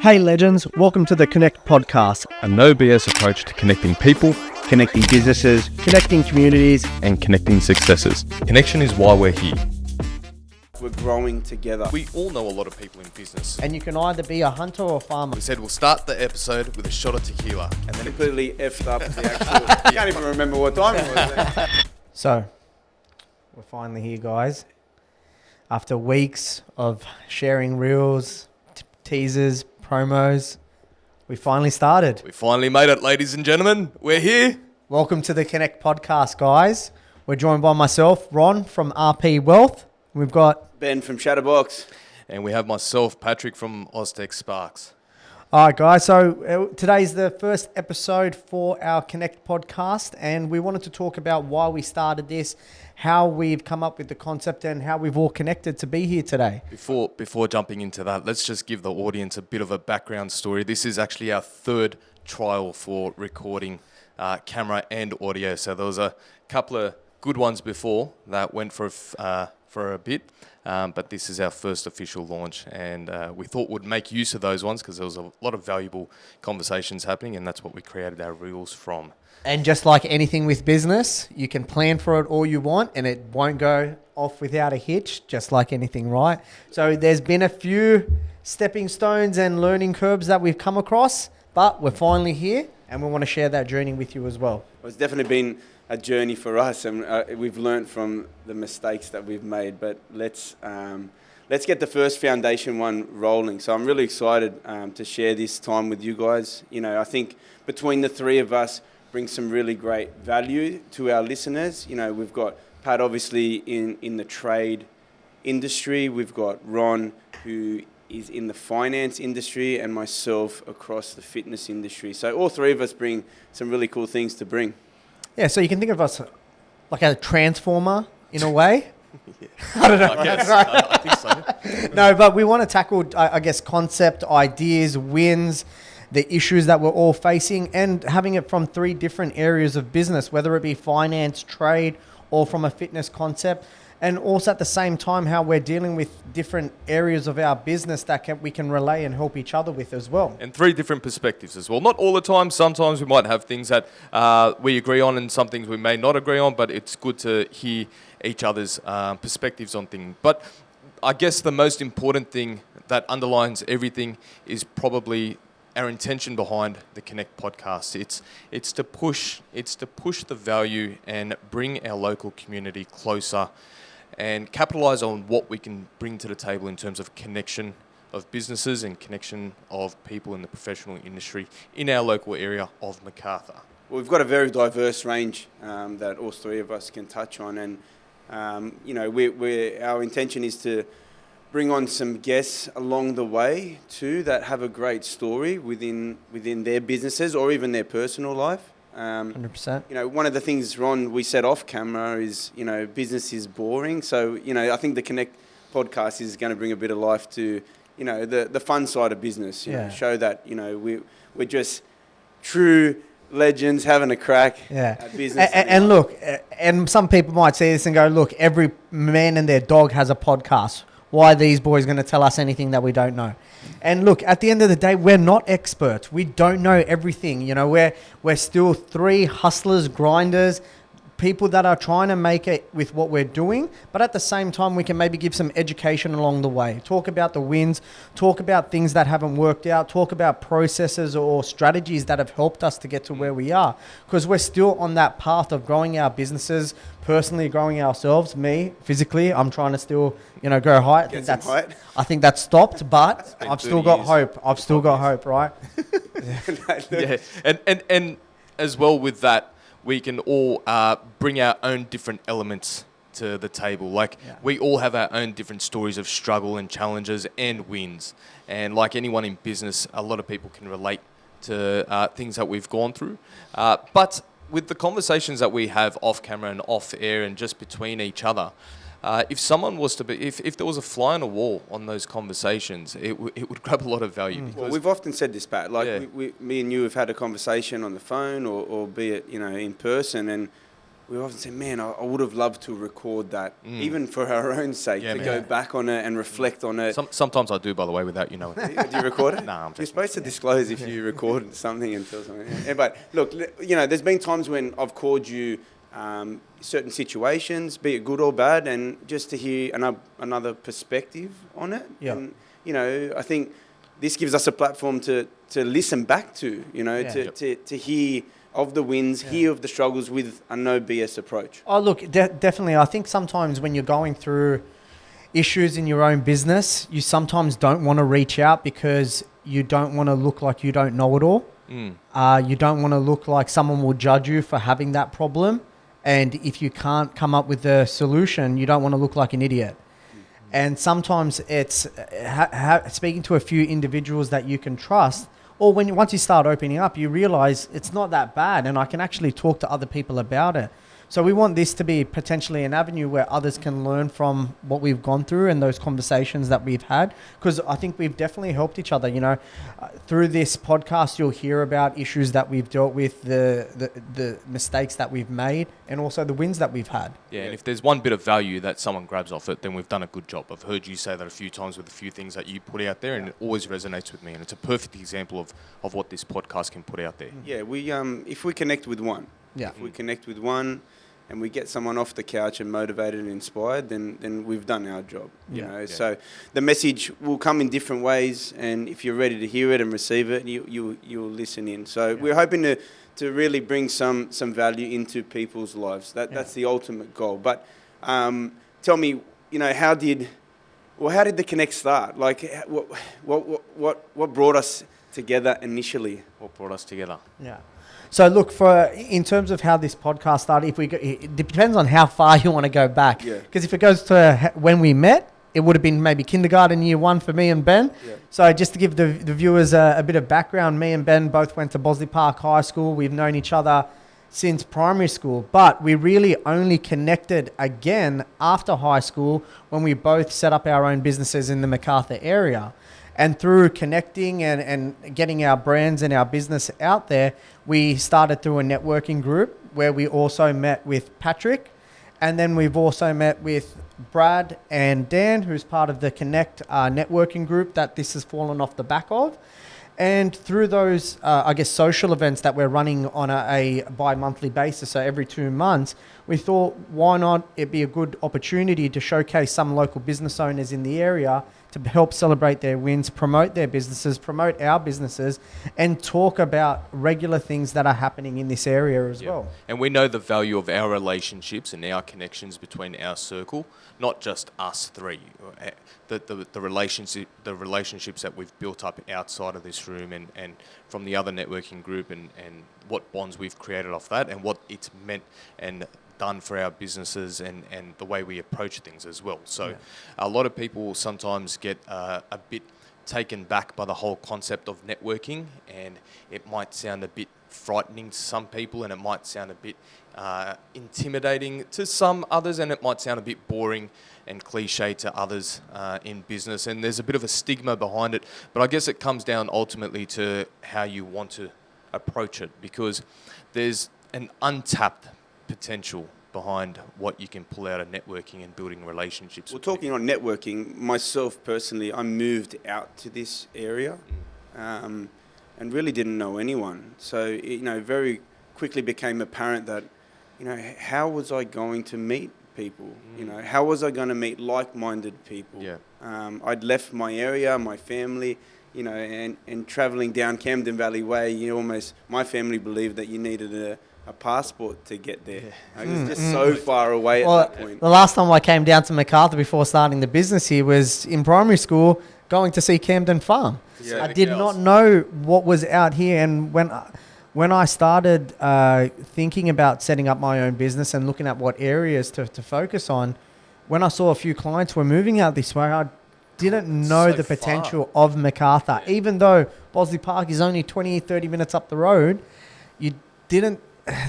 Hey legends, welcome to the Connect podcast, A no BS approach to connecting people, connecting businesses, connecting communities. and connecting successes. Connection is why we're here. We're growing together. We all know a lot of people in business. And you can either be a hunter or a farmer. We said we'll start the episode with a shot of tequila, and then Completely effed up the actual... I can't even remember what time it was. So, we're finally here, guys. After weeks of sharing reels, teasers, promos, we finally started. we finally made it, ladies and gentlemen. We're here. Welcome to the Connect podcast, guys. We're joined by myself, Ron from RP Wealth. We've got Ben from Shadowbox. And we have myself, Patrick from Oztech Sparks. all right, guys. So today's the first episode for our Connect podcast, and we wanted to talk about why we started this, how we've come up with the concept, and how we've all connected to be here today. Before jumping into that, let's just give the audience a bit of a background story. This is actually our third trial for recording camera and audio. So there was a couple of good ones before that went for a bit. But this is our first official launch, and we thought we'd make use of those ones because there was a lot of valuable conversations happening, and that's what we created our reels from. And just like anything with business, you can plan for it all you want, and it won't go off without a hitch, just like anything, right? So there's been a few stepping stones and learning curves that we've come across, but we're finally here, and we want to share that journey with you as well. It's definitely been a journey for us, and we've learnt from the mistakes that we've made. But let's get the first foundation one rolling. So I'm really excited to share this time with you guys. You know, I think between the three of us brings some really great value to our listeners. You know, we've got Pat obviously in the trade industry. We've got Ron who is in the finance industry, and myself across the fitness industry. So all three of us bring some really cool things to bring. Yeah, so you can think of us like a transformer in a way. Yeah. I don't know. I guess. I think so. No, but we want to tackle, I guess, concept, ideas, wins, the issues that we're all facing, and having it from three different areas of business, whether it be finance, trade, or from a fitness concept. And also at the same time, how we're dealing with different areas of our business that we can relay and help each other with as well. And three different perspectives as well. Not all the time. Sometimes we might have things that we agree on and some things we may not agree on, but it's good to hear each other's perspectives on things. But I guess the most important thing that underlines everything is probably our intention behind the Connect podcast. It's to push the value and bring our local community closer and capitalize on what we can bring to the table in terms of connection of businesses and connection of people in the professional industry in our local area of MacArthur. Well, we've got a very diverse range that all three of us can touch on, and you know, our intention is to bring on some guests along the way too that have a great story within their businesses or even their personal life. 100%. You know, one of the things, Ron, we said off camera is, you know, business is boring. So, you know, I think the Connect podcast is going to bring a bit of life to, you know, the fun side of business. You know, show that, you know, we're just true legends having a crack at business. And look, and some people might see this and go, look, every man and their dog has a podcast. Why are these boys going to tell us anything that we don't know? And look, at the end of the day, we're not experts. We don't know everything. You know, we're still three hustlers, grinders, people that are trying to make it with what we're doing. But at the same time, we can maybe give some education along the way. Talk about the wins, talk about things that haven't worked out, talk about processes or strategies that have helped us to get to where we are. Because we're still on that path of growing our businesses, personally growing ourselves. Me, physically, I'm trying to still, you know, go high. I think that's stopped, but I've still got hope. I've still got hope, right? Yeah, and as well with that, we can all bring our own different elements to the table. Like we all have our own different stories of struggle and challenges and wins. And like anyone in business, a lot of people can relate to things that we've gone through. But with the conversations that we have off camera and off air and just between each other, if someone was to be, if there was a fly on a wall on those conversations, it would grab a lot of value. Well, we've often said this, Pat. Like me and you have had a conversation on the phone, or be it, you know, in person, and we often say, man, I would have loved to record that, even for our own sake, to go back on it and reflect on it. Sometimes I do, by the way, without you knowing. Do you record it? Nah, You're supposed to disclose if you record something and tell something. Yeah, but look, there's been times when I've called you certain situations, be it good or bad, and just to hear another perspective on it. Yeah. And, I think this gives us a platform to listen back to, to hear of the wins, hear of the struggles with a no BS approach. Oh, look, definitely. I think sometimes when you're going through issues in your own business, you sometimes don't want to reach out because you don't want to look like you don't know it all. You don't want to look like someone will judge you for having that problem. And if you can't come up with a solution, you don't want to look like an idiot. And sometimes it's speaking to a few individuals that you can trust, or once you start opening up, you realize it's not that bad and I can actually talk to other people about it. So we want this to be potentially an avenue where others can learn from what we've gone through and those conversations that we've had, because I think we've definitely helped each other. Through this podcast, you'll hear about issues that we've dealt with, the mistakes that we've made, and also the wins that we've had. Yeah, and if there's one bit of value that someone grabs off it, then we've done a good job. I've heard you say that a few times with a few things that you put out there, and it always resonates with me. And it's a perfect example of what this podcast can put out there. Yeah, if we connect with one, and we get someone off the couch and motivated and inspired, then we've done our job. So the message will come in different ways, and if you're ready to hear it and receive it, you'll listen in. So we're hoping to really bring some value into people's lives. That's the ultimate goal. But tell me, how did the Connect start? Like, what brought us together initially? What brought us together? Yeah. So look, in terms of how this podcast started, it depends on how far you want to go back. Because if it goes to when we met, it would have been maybe kindergarten year 1 for me and Ben. So just to give the viewers a bit of background, me and Ben both went to Bosley Park High School. We've known each other since primary school, but we really only connected again after high school when we both set up our own businesses in the MacArthur area. And through connecting and getting our brands and our business out there, we started through a networking group where we also met with Patrick. And then we've also met with Brad and Dan, who's part of the Connect networking group that this has fallen off the back of. And through those, social events that we're running on a bi-monthly basis, so every 2 months, we thought, why not it be a good opportunity to showcase some local business owners in the area to help celebrate their wins, promote their businesses, promote our businesses, and talk about regular things that are happening in this area as well. And we know the value of our relationships and our connections between our circle, not just us three. The relationships that we've built up outside of this room and from the other networking group and what bonds we've created off that and what it's meant and done for our businesses and the way we approach things as well. So a lot of people sometimes get a bit taken back by the whole concept of networking, and it might sound a bit frightening to some people, and it might sound a bit intimidating to some others, and it might sound a bit boring and cliche to others in business, and there's a bit of a stigma behind it. But I guess it comes down ultimately to how you want to approach it, because there's an untapped potential behind what you can pull out of networking and building relationships. Well, talking on networking, myself personally, I moved out to this area and really didn't know anyone. So, very quickly became apparent that, how was I going to meet people? How was I going to meet like-minded people? I'd left my area, my family, and traveling down Camden Valley Way, my family believed that you needed a passport to get there. It was just so far away at that point. The last time I came down to MacArthur before starting the business here was in primary school, going to see Camden Farm. I did not know what was out here, and when I started thinking about setting up my own business and looking at what areas to focus on, when I saw a few clients were moving out this way, I didn't know the potential of MacArthur. Even though Bosley Park is only 20, 30 minutes up the road,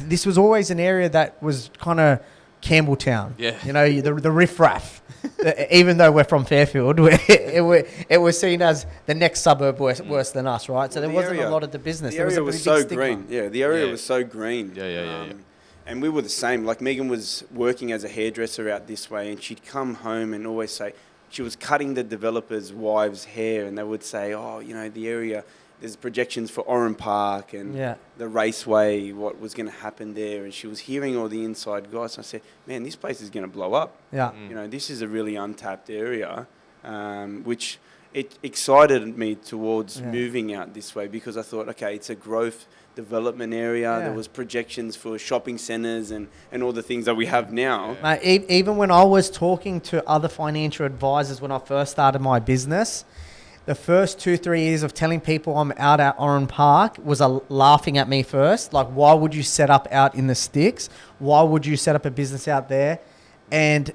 this was always an area that was kind of Campbelltown. The riffraff. Even though we're from Fairfield, it was seen as the next suburb worse than us, right? So there wasn't a lot of the business. The area was so green. The area was so green. And we were the same. Like Megan was working as a hairdresser out this way, and she'd come home and always say, she was cutting the developers' wives' hair, and they would say, oh, you know, the area, there's projections for Oran Park and the raceway, what was going to happen there. And she was hearing all the inside guys. And I said, man, this place is going to blow up. Yeah. You know, this is a really untapped area, which it excited me towards moving out this way, because I thought, okay, it's a growth development area. There was projections for shopping centres and all the things that we have now. Mate, even when I was talking to other financial advisors when I first started my business, the first 2-3 years of telling people I'm out at Oran Park was laughing at me first. Like, why would you set up out in the sticks? Why would you set up a business out there? And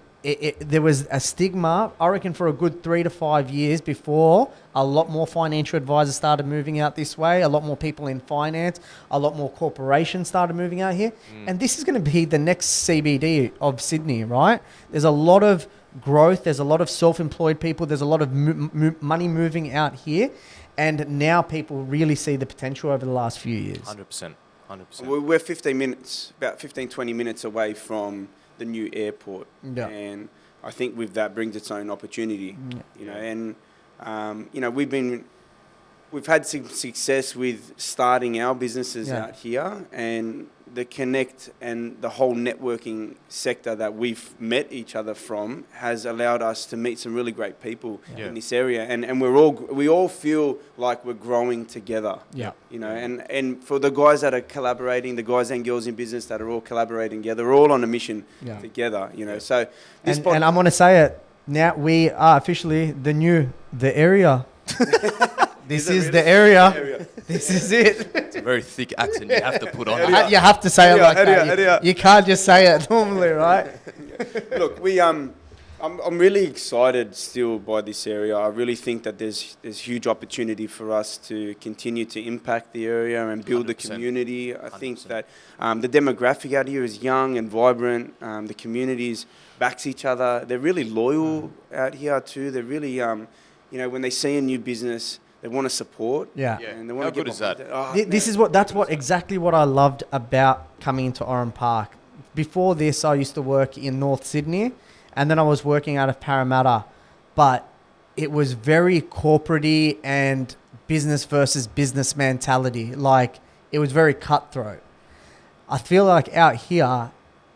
there was a stigma, I reckon, for a good 3 to 5 years before a lot more financial advisors started moving out this way, a lot more people in finance, a lot more corporations started moving out here. And this is going to be the next CBD of Sydney, right? There's a lot of growth, there's a lot of self-employed people, there's a lot of money moving out here. And now people really see the potential over the last few years. 100%. We're 15 minutes, about 15, 20 minutes away from the new airport, and I think with that brings its own opportunity, you know. And you know, we've had some success with starting our businesses out here, and the connect and the whole networking sector that we've met each other from has allowed us to meet some really great people in this area, and we all feel like we're growing together. You know, and for the guys that are collaborating, the guys and girls in business that are all collaborating together, we're all on a mission together. You know, so and I'm going to say it now. We are officially the area. This is the area. This is it. It's a very thick accent you have to put on. You have to say it like that. You can't just say it normally, right? Look, I'm really excited still by this area. I really think that there's huge opportunity for us to continue to impact the area and build 100%. The community. I think that the demographic out here is young and vibrant. The communities backs each other. They're really loyal out here too. They're really, you know, when they see a new business, they want to support. And they want How to get good is that? That's exactly what I loved about coming into Oran Park. Before this, I used to work in North Sydney, and then I was working out of Parramatta. But it was very corporate-y and business versus business mentality. Like, it was very cutthroat. I feel like out here,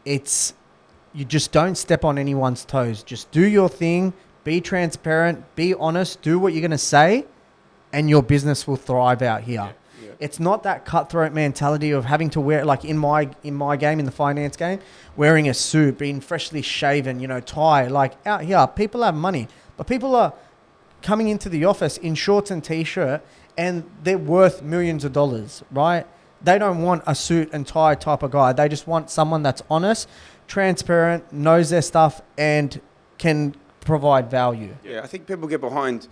you just don't step on anyone's toes. Just do your thing, be transparent, be honest, do what you're going to say, and your business will thrive out here. It's not that cutthroat mentality of having to wear, like in my game, in the finance game, wearing a suit, being freshly shaven, you know, tie. Like out here, people have money, but people are coming into the office in shorts and t-shirt, and they're worth millions of dollars, right? They don't want a suit and tie type of guy. They just want someone that's honest, transparent, knows their stuff, and can provide value. Yeah, I think people get behind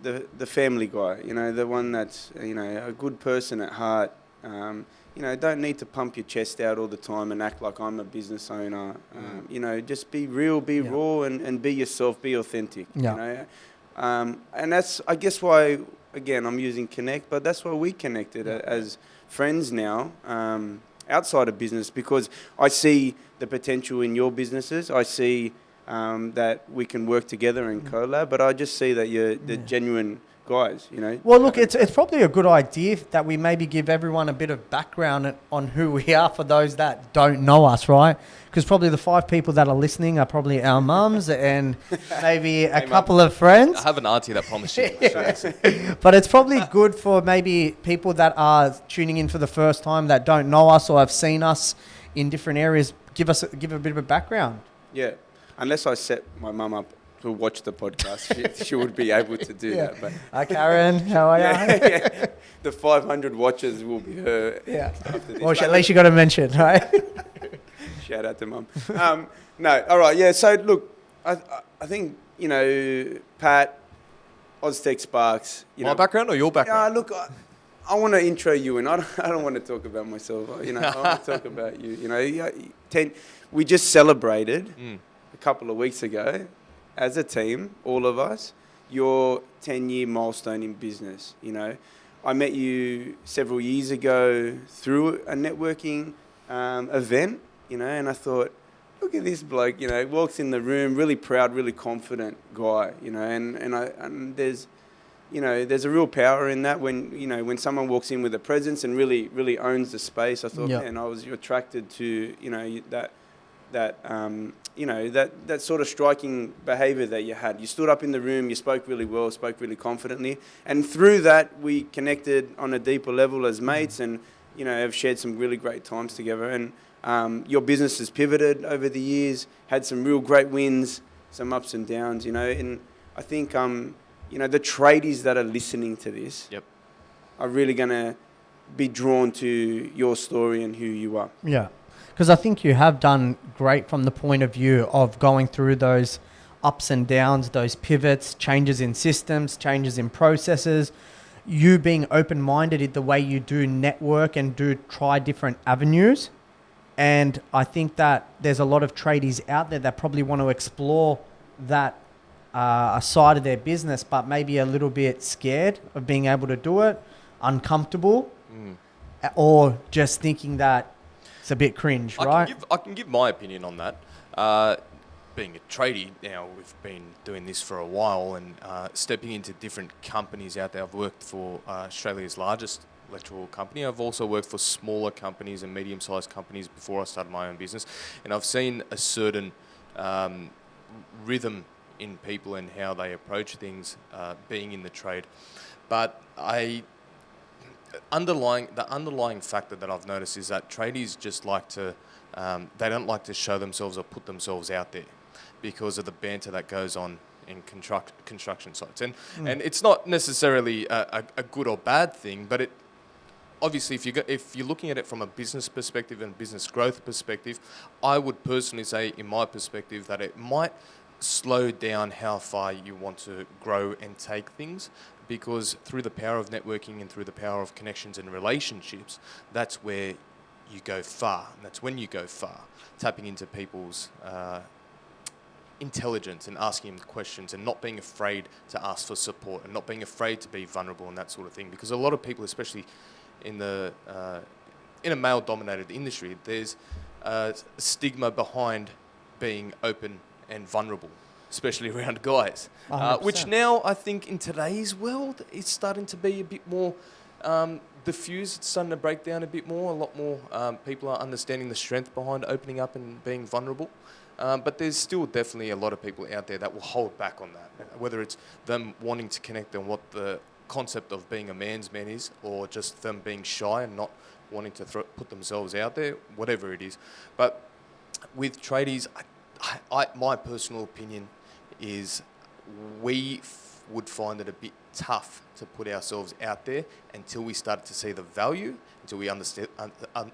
the family guy, you know, the one that's, you know, a good person at heart. You know, don't need to pump your chest out all the time and act like I'm a business owner. You know, just be real, be raw, and be yourself, be authentic. You know, and that's, I guess, why, again, I'm using connect, but that's why we connected as friends now, outside of business, because I see the potential in your businesses. I see that we can work together and collab, but I just see that you're the genuine guys, you know. Well, look, it's probably a good idea that we maybe give everyone a bit of background on who we are for those that don't know us, right? Because probably the 5 people that are listening are probably our mums and maybe a couple of friends. I have an auntie that promised you. But it's probably good for maybe people that are tuning in for the first time that don't know us or have seen us in different areas. Give a bit of a background. Yeah. Unless I set my mum up to watch the podcast, she would be able to do that. But hi, Karen. How are you? The 500 watchers will be her. After this. Well, at least you got to mention, right? Shout out to mum. No, all right. Yeah. So look, I think, you know, Pat, Oztech Sparks. My background or your background? Yeah. Look, I want to intro you, and I don't want to talk about myself. You know, I want to talk about you. You know, we just celebrated. A couple of weeks ago, as a team, all of us, your 10-year milestone in business. You know, I met you several years ago through a networking event, and I thought, look at this bloke, walks in the room, really proud, really confident guy, and there's, there's a real power in that when someone walks in with a presence and really owns the space. I thought, man, I was attracted to, that sort of striking behaviour that you had. You stood up in the room, you spoke really well, spoke really confidently, and through that we connected on a deeper level as mates, and have shared some really great times together. And your business has pivoted over the years, had some real great wins, some ups and downs, and I think the tradies that are listening to this are really going to be drawn to your story and who you are. Yeah. Because I think you have done great from the point of view of going through those ups and downs, those pivots, changes in systems, changes in processes, you being open-minded in the way you do network and do try different avenues. And I think that there's a lot of tradies out there that probably want to explore that side of their business, but maybe a little bit scared of being able to do it, uncomfortable, or just thinking that it's a bit cringe, right? I can give my opinion on that. Being a tradie now, we've been doing this for a while, and stepping into different companies out there. I've worked for Australia's largest electrical company. I've also worked for smaller companies and medium-sized companies before I started my own business, and I've seen a certain rhythm in people and how they approach things, being in the trade. But the underlying factor that I've noticed is that tradies just like to, they don't like to show themselves or put themselves out there because of the banter that goes on in construction sites. And it's not necessarily a good or bad thing, but it obviously, if you're looking at it from a business perspective and business growth perspective, I would personally say, in my perspective, that it might slow down how far you want to grow and take things, because through the power of networking and through the power of connections and relationships, that's where you go far. And that's when you go far, tapping into people's intelligence and asking them questions and not being afraid to ask for support and not being afraid to be vulnerable and that sort of thing. Because a lot of people, especially in a male-dominated industry, there's a stigma behind being open and vulnerable, especially around guys, which now I think in today's world is starting to be a bit more diffused. It's starting to break down a bit more. A lot more people are understanding the strength behind opening up and being vulnerable. But there's still definitely a lot of people out there that will hold back on that, whether it's them wanting to connect on what the concept of being a man's man is, or just them being shy and not wanting to put themselves out there, whatever it is. But with tradies, my personal opinion is we would find it a bit tough to put ourselves out there until we started to see the value, until we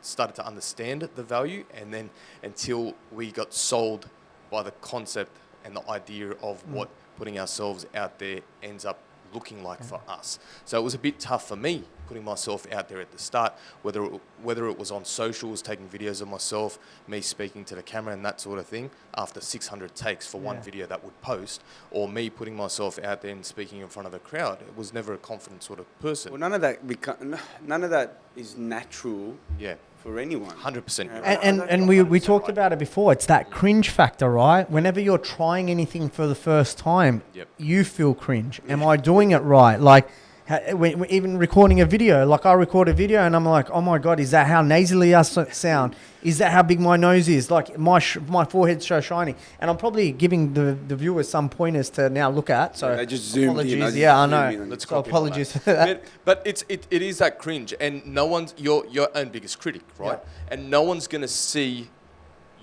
started to understand the value, and then until we got sold by the concept and the idea of what putting ourselves out there ends up looking like for us. So it was a bit tough for me putting myself out there at the start, whether it was on socials, taking videos of myself, me speaking to the camera and that sort of thing, after 600 takes for one video that would post, or me putting myself out there and speaking in front of a crowd. It was never a confident sort of person. Well, none of that is natural. Yeah. For anyone. 100%. And we talked about it before. It's that cringe factor, right? Whenever you're trying anything for the first time, you feel cringe. Am I doing it right? Like, even recording a video, like I record a video and I'm like, oh my God, is that how nasally I sound? Is that how big my nose is? Like my forehead's so shiny. And I'm probably giving the viewers some pointers to now look at. So they just zoomed in. I know. Let's so apologies for that. But it is that cringe, and no one's your own biggest critic, right? Yeah. And no one's going to see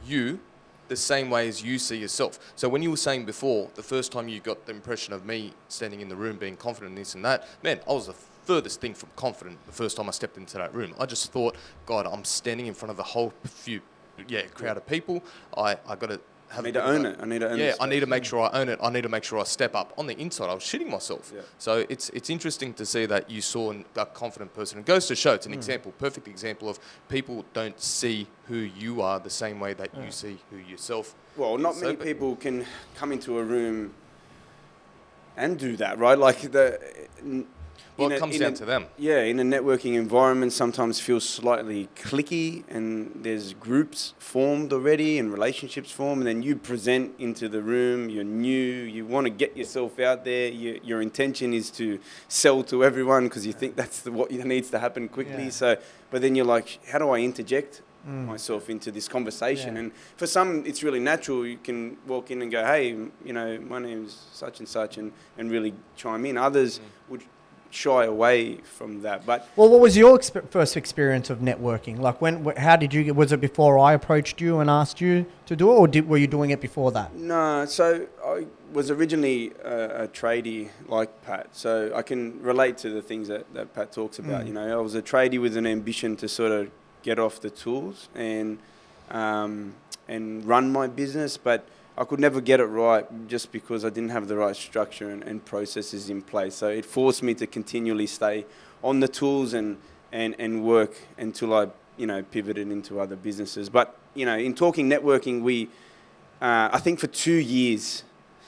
you the same way as you see yourself. So when you were saying before, the first time you got the impression of me standing in the room being confident in this and that, man, I was the furthest thing from confident the first time I stepped into that room. I just thought, God, I'm standing in front of a whole crowd of people. I got to I need to own it. I need to own it. Yeah, I need to make sure I own it. I need to make sure I step up. On the inside, I was shitting myself. Yeah. So it's interesting to see that you saw a confident person. It goes to show, it's an example, perfect example of people don't see who you are the same way that you see who yourself. Well, not many people can come into a room and do that, right? Like Well, it comes down to them. Yeah, in a networking environment, sometimes feels slightly cliquey, and there's groups formed already and relationships formed, and then you present into the room. You're new. You want to get yourself out there. Your intention is to sell to everyone because you think that's what needs to happen quickly. Yeah. So, but then you're like, how do I interject myself into this conversation? Yeah. And for some, it's really natural. You can walk in and go, hey, my name's such and such, and really chime in. Others would shy away from that. But Well, what was your first experience of networking? Like, how did you? Was it before I approached you and asked you to do it, or were you doing it before that? no, so I was originally a tradie like Pat, so I can relate to the things that Pat talks about. I was a tradie with an ambition to sort of get off the tools and run my business, but I could never get it right just because I didn't have the right structure and processes in place. So it forced me to continually stay on the tools and work until I pivoted into other businesses. But in talking networking, I think for 2 years,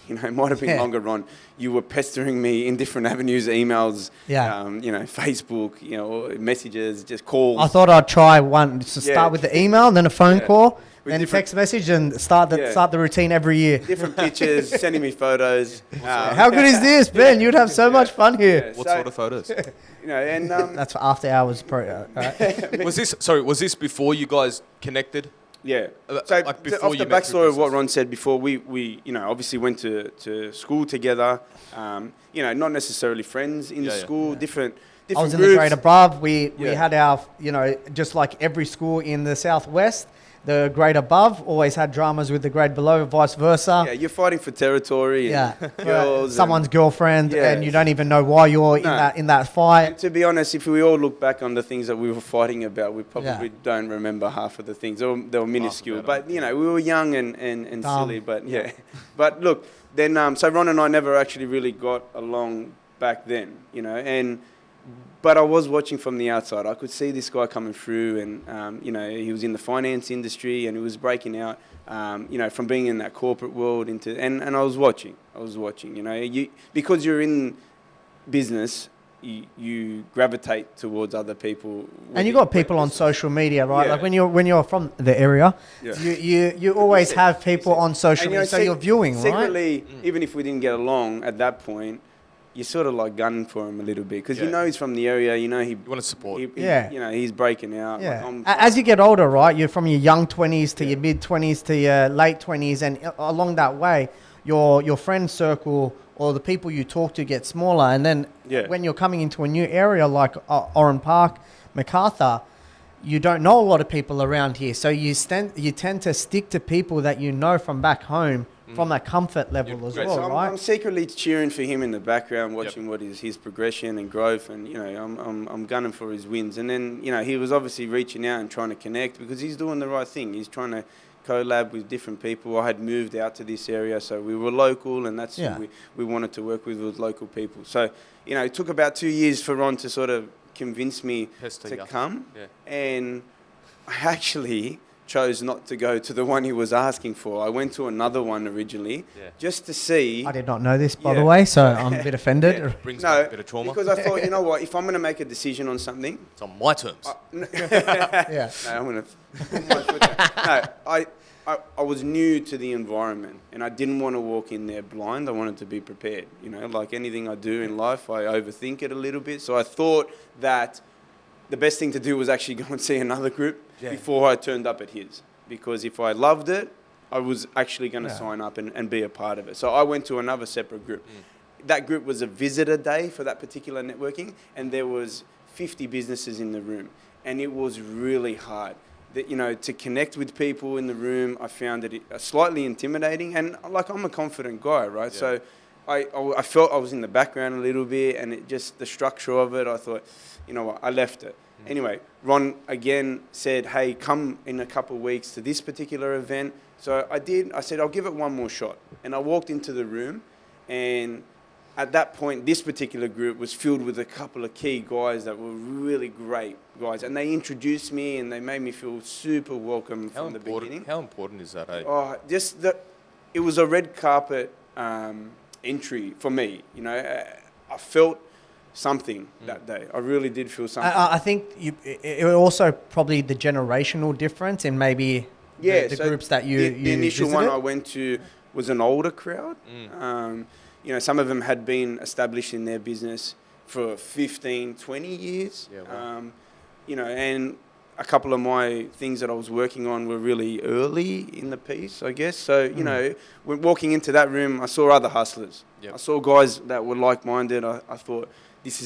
it might have been longer, Ron, you were pestering me in different avenues, emails, Facebook, messages, just calls. I thought I'd try one to start with the email, then a phone call, With then different- text message, and start the routine every year. Different pictures, sending me photos. How good is this, Ben? You'd have so much fun here. What sort of photos? And That's for after hours. Right? Was this before you guys connected? yeah. Like So before off you the met through backstory of what business. Ron said before, we obviously went to school together. Not necessarily friends in the Yeah, yeah. school, different I was in groups. the grade above. We Yeah. had our, just like every school in the southwest, the grade above always had dramas with the grade below, vice versa. Yeah, you're fighting for territory. Yeah, and girls. someone's girlfriend, Yeah. and you don't even know why you're No. in that fight. And to be honest, if we all look back on the things that we were fighting about, we probably Yeah. don't remember half of the things. They were minuscule. about But, we were young and Dumb. silly. But, yeah. But, look, then, so Ron and I never actually really got along back then, But I was watching from the outside. I could see this guy coming through and, he was in the finance industry and he was breaking out, from being in that corporate world and I was watching. Because you're in business, you gravitate towards other people. And you got people on social media, right? Yeah. Like when you're from the area, Yeah. you always have people on social And, media, so you're viewing, right? secretly, even if we didn't get along at that point, you're sort of like gunning for him a little bit because he's from the area. He You want to support. he's breaking out. Yeah. Like, As you get older, right? You're from your young 20s to your mid 20s to your late 20s, and along that way, your friend circle or the people you talk to get smaller. And then when you're coming into a new area like Oran Park, MacArthur, you don't know a lot of people around here, so you tend to stick to people that you know from back home. From that comfort level as Right, well, So right? I'm secretly cheering for him in the background, watching what is his progression and growth, and I'm gunning for his wins. And then he was obviously reaching out and trying to connect because he's doing the right thing. He's trying to collab with different people. I had moved out to this area, so we were local, and that's who we wanted to work with was local people. So it took about 2 years for Ron to sort of convince me to come, and I actually chose not to go to the one he was asking for. I went to another one originally just to see. I did not know this, by the way, so I'm a bit offended. Brings back a bit of trauma. Because I thought, what, if I'm going to make a decision on something, It's on my terms. Yeah. no, I'm going to put my foot down. No, I was new to the environment and I didn't want to walk in there blind. I wanted to be prepared. Like anything I do in life, I overthink it a little bit. So I thought that the best thing to do was actually go and see another group before I turned up at his. Because if I loved it, I was actually going to sign up and be a part of it. So I went to another separate group. That group was a visitor day for that particular networking, and there was 50 businesses in the room. And it was really hard. To connect with people in the room, I found it slightly intimidating. And I'm a confident guy, right? Yeah. So I felt I was in the background a little bit, and the structure of it, I thought, what, I left it. Anyway, Ron again said, hey, come in a couple of weeks to this particular event. So I did. I said, I'll give it one more shot. And I walked into the room, and at that point, this particular group was filled with a couple of key guys that were really great guys. And they introduced me, and they made me feel super welcome from the beginning. How important is that, eh? Oh, it was a red carpet entry for me. I felt something that day. I really did feel something. I think it also probably the generational difference in maybe the so groups that you the initial one visited. I went to was an older crowd. You know, some of them had been established in their business for 15, 20 years. Yeah, wow. You know, and a couple of my things that I was working on were really early in the piece, I guess. So, you know, when walking into that room, I saw other hustlers. Yep. I saw guys that were like-minded. I thought, this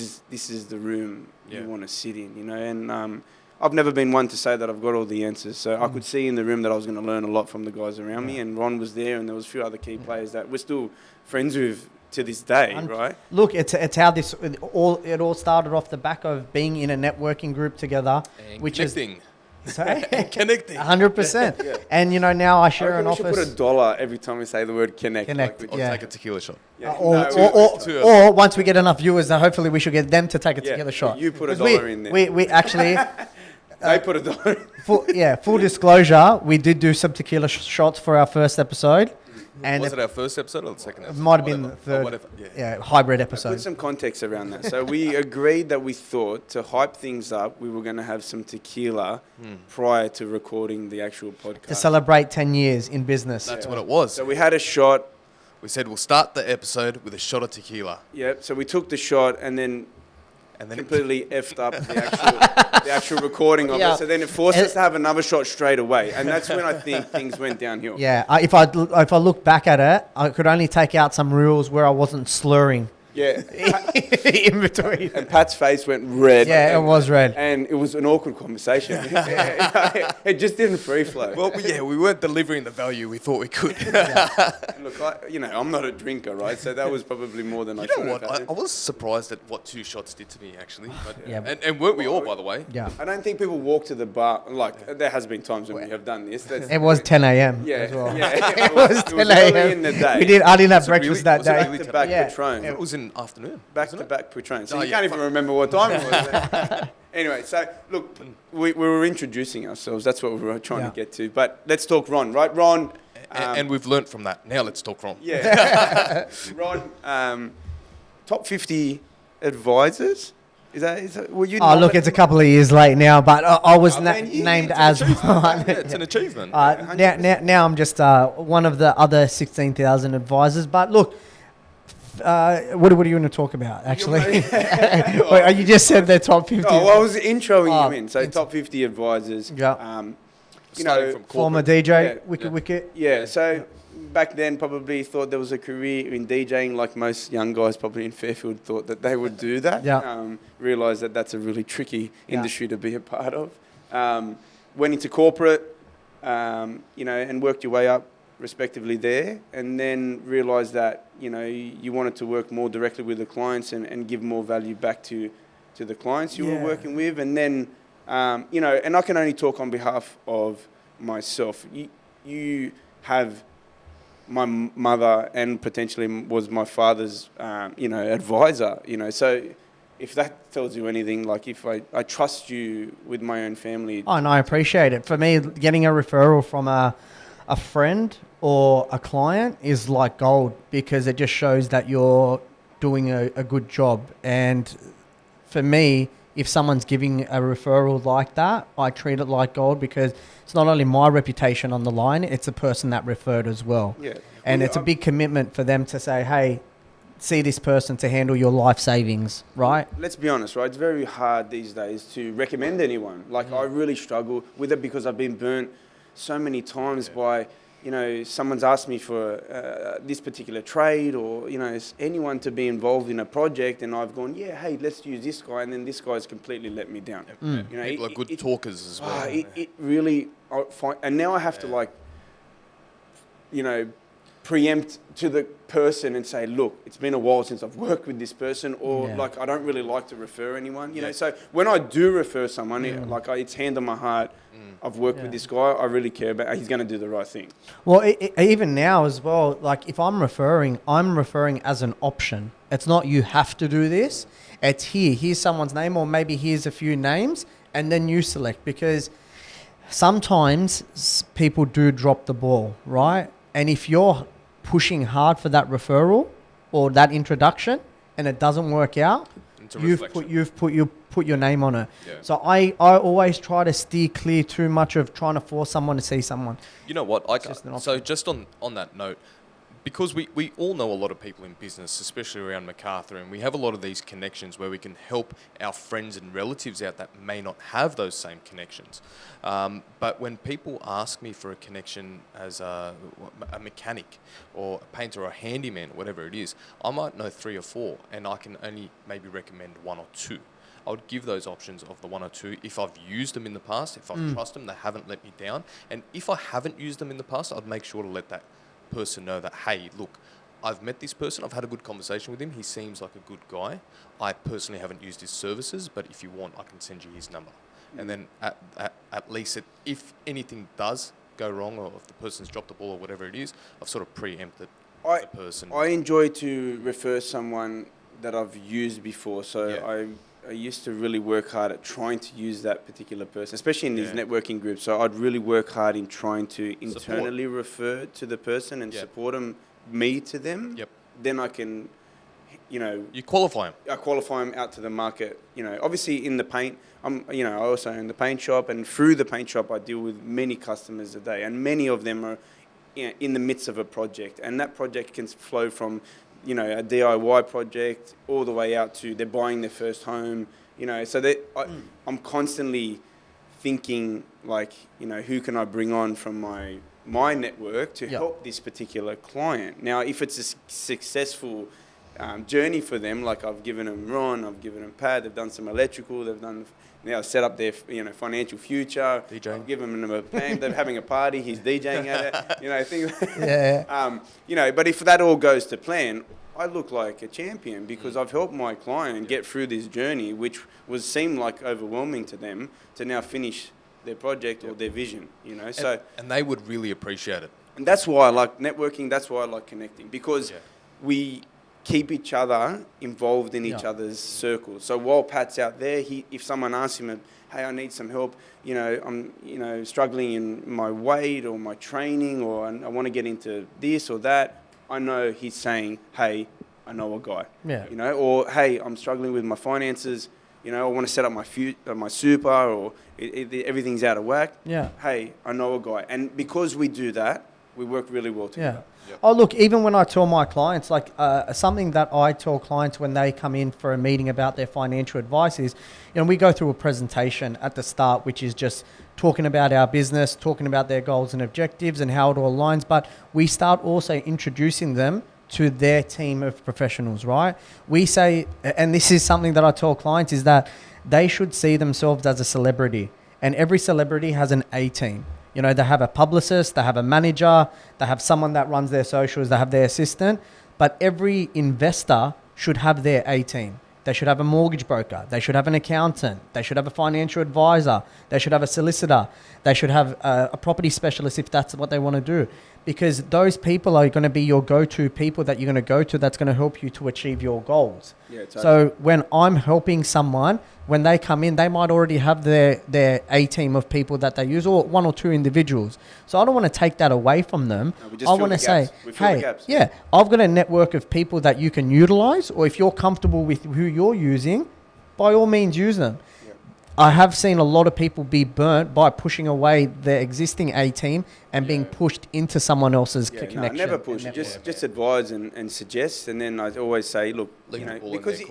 is the room you want to sit in, you know. And I've never been one to say that I've got all the answers. So I could see in the room that I was going to learn a lot from the guys around me. And Ron was there, and there was a few other key players that we're still friends with to this day, right? Look, it's how it all started off the back of being in a networking group together, And which connecting. is sorry, Connecting. 100%. Yeah. And you know, now I I share reckon an we should office. put $1 every time we say the word connect. Connect, Like, Or Yeah. take a tequila shot. yeah. Or, No, Two- or once we get enough viewers, hopefully we should get them to take a tequila shot. You put Because $1 in there. We actually, They put $1 in. full disclosure, we did do some tequila shots for our first episode. And Was it our first episode or the second episode? might have been Whatever. the third. Whatever. Yeah. Yeah, hybrid Put episode. some context around that. So we agreed that we thought to hype things up, we were going to have some tequila prior to recording the actual podcast. To celebrate 10 years in business. That's what it was. So we had a shot. We said we'll start the episode with a shot of tequila. Yep. So we took the shot and then And then completely effed up the actual recording of Yeah. it. So then it forced us to have another shot straight away. And that's when I think things went downhill. Yeah, if I look back at it, I could only take out some rules where I wasn't slurring Yeah. in between. And Pat's face went red. Yeah, it was red. And it was an awkward conversation. It just didn't free flow. well, yeah, we weren't delivering the value we thought we could. Look, I'm not a drinker, right? So that was probably more than I You should know have. what? I had. was surprised at what 2 shots did to me, actually. But, Yeah. and weren't we all, by the way? Yeah, I don't think people walk to the bar. Like, there has been times when we have done this. That's, it was 10 a.m. yeah, as well. yeah. It was It 10 was early a.m. in the day. I didn't have Was it breakfast really- that was it day. really Back-to-back Yeah. Patron. It was in afternoon. Back-to-back Patron. So Oh, you yeah, can't even remember what time it was. Anyway, so look, we were introducing ourselves. That's what we were trying Yeah. to get to. But let's talk Ron, right? Ron. And we've learnt from that. Now let's talk from. Yeah. Ron, top 50 advisors? Is that were you? Oh, look, it's a couple of years late now, but I was Oh, man, you- named it's as an achievement. one. Yeah, it's an achievement. Now I'm just one of the other 16,000 advisors. But look, what are you going to talk about, actually? Wait, you just said the top 50. Oh, well, I was introing Oh, you in. So top 50 advisors. Yeah. You Starting know, from Former corporate. DJ, Yeah. Wicket. yeah. So back then, probably thought there was a career in DJing, like most young guys probably in Fairfield thought that they would do that. Yeah. Realised that that's a really tricky Yeah. industry to be a part of. Went into corporate, you know, and worked your way up respectively there, and then realised that, you know, you wanted to work more directly with the clients and give more value back to the clients you Yeah. were working with. And then, you know, and I can only talk on behalf of myself. You have my mother and potentially was my father's, you know, advisor, you know. So if that tells you anything, like if I trust you with my own family. Oh, and I appreciate it. For me, getting a referral from a friend or a client is like gold, because it just shows that you're doing a good job. And for me, if someone's giving a referral like that, I treat it like gold, because it's not only my reputation on the line, it's the person that referred as well. Yeah. And Well, it's a big commitment for them to say, hey, see this person to handle your life savings, right? Let's be honest, right? It's very hard these days to recommend anyone. Like, I really struggle with it because I've been burnt so many times by, you know, someone's asked me for this particular trade, or, you know, anyone to be involved in a project, and I've gone, yeah, hey, let's use this guy, and then this guy's completely let me down. You know, People are good talkers as well. It really, and now I have to, like, you know, preempt to the person and say, look, it's been a while since I've worked with this person, or Yeah. like, I don't really like to refer anyone, you know. Yeah. So when I do refer someone, it's hand on my heart. I've worked with this guy. I really care about. He's going to do the right thing. Well, even now as well, like if I'm referring as an option. It's not you have to do this. It's here's someone's name, or maybe here's a few names, and then you select, because sometimes people do drop the ball, right? And if you're pushing hard for that referral or that introduction and it doesn't work out, It's a You've reflection. put your name on it. Yeah. So I always try to steer clear too much of trying to force someone to see someone. You know what? just an So option. just on that note, because we all know a lot of people in business, especially around MacArthur, and we have a lot of these connections where we can help our friends and relatives out that may not have those same connections. But when people ask me for a connection as a mechanic or a painter or a handyman, whatever it is, I might know 3 or 4, and I can only maybe recommend 1 or 2. I would give those options of the 1 or 2 if I've used them in the past, if I trust them, they haven't let me down. And if I haven't used them in the past, I'd make sure to let that person know that, hey, look, I've met this person, I've had a good conversation with him, he seems like a good guy. I personally haven't used his services, but if you want, I can send you his number. And then at least if anything does go wrong, or if the person's dropped the ball or whatever it is, I've sort of preempted the person. I enjoy to refer someone that I've used before, so Yeah. I used to really work hard at trying to use that particular person, especially in these networking groups. So I'd really work hard in trying to internally refer to the person and support me to them. Yep. Then I can, You qualify him. I qualify them out to the market. Obviously in the paint, I also own the paint shop, and through the paint shop, I deal with many customers a day, and many of them are in the midst of a project, and that project can flow from a DIY project all the way out to they're buying their first home, so that I'm constantly thinking like, who can I bring on from my network to help this particular client. Now, if it's a successful journey for them, like I've given them Ron, I've given them Pat, they've done some electrical, they've done set up their financial future. DJing. I've given them a band, they're having a party, he's DJing at it, things. But if that all goes to plan, I look like a champion because I've helped my client get through this journey, which seemed like overwhelming to them, to now finish their project or their vision. And they would really appreciate it. And that's why I like networking. That's why I like connecting, because we keep each other involved in each other's circles. So while Pat's out there, if someone asks him, hey, I need some help, I'm struggling in my weight or my training, or I want to get into this or that, I know he's saying, hey, I know a guy. Or hey, I'm struggling with my finances, I want to set up my super, or everything's out of whack. Hey, I know a guy. And because we do that, we work really well together. Oh, look, even when I tell my clients, like something that I tell clients when they come in for a meeting about their financial advice is, we go through a presentation at the start, which is just talking about our business, talking about their goals and objectives and how it all aligns. But we start also introducing them to their team of professionals, right? We say, and this is something that I tell clients, is that they should see themselves as a celebrity. And every celebrity has an A team. They have a publicist, they have a manager, they have someone that runs their socials, they have their assistant. But every investor should have their A team. They should have a mortgage broker. They should have an accountant. They should have a financial advisor. They should have a solicitor. They should have a property specialist if that's what they want to do. Because those people are going to be your go-to people that you're going to go to that's going to help you to achieve your goals. Totally. So when I'm helping someone, when they come in, they might already have their A team of people that they use, or 1 or 2 individuals. So I don't want to take that away from them. I want to say, hey, I've got a network of people that you can utilize, or if you're comfortable with who you're using, by all means use them. I have seen a lot of people be burnt by pushing away their existing A team and being pushed into someone else's connection. No, never push. Just advise and suggest, and then I always say, look, because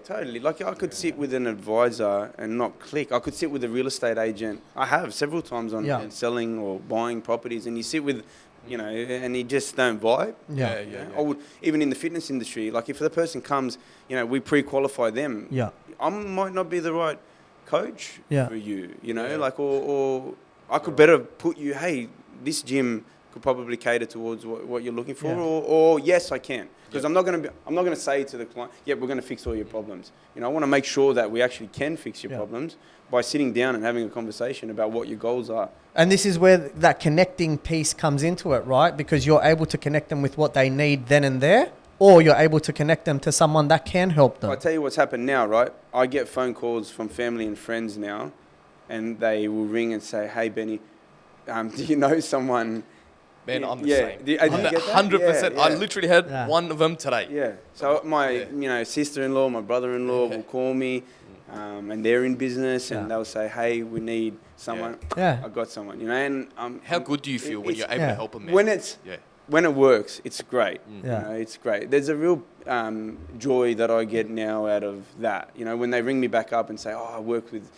totally. Like I could sit with an advisor and not click. I could sit with a real estate agent. I have several times on selling or buying properties, and you sit with, and you just don't vibe. I would, even in the fitness industry, like if the person comes, we pre-qualify them. I might not be the right coach for you, like, or I could better put you, hey, this gym could probably cater towards what you're looking for, or yes, I can, because I'm not going to say to the client, we're going to fix all your problems. I want to make sure that we actually can fix your problems by sitting down and having a conversation about what your goals are. And this is where that connecting piece comes into it, right? Because you're able to connect them with what they need then and there, or you're able to connect them to someone that can help them. I'll tell you what's happened now, right? I get phone calls from family and friends now, and they will ring and say, hey, Benny, do you know someone Man, I'm the Yeah. same. Did you get that? 100%. Yeah, I yeah. literally had Yeah. one of them today. Yeah. So my sister-in-law, my brother-in-law will call me, and they're in business, and Yeah. they'll say, "Hey, we need someone." Yeah. I got someone, and How good do you feel when it's- you're able Yeah. to help a man? when it works, it's great. Yeah. It's great. There's a real joy that I get now out of that. When they ring me back up and say, "Oh, I work with,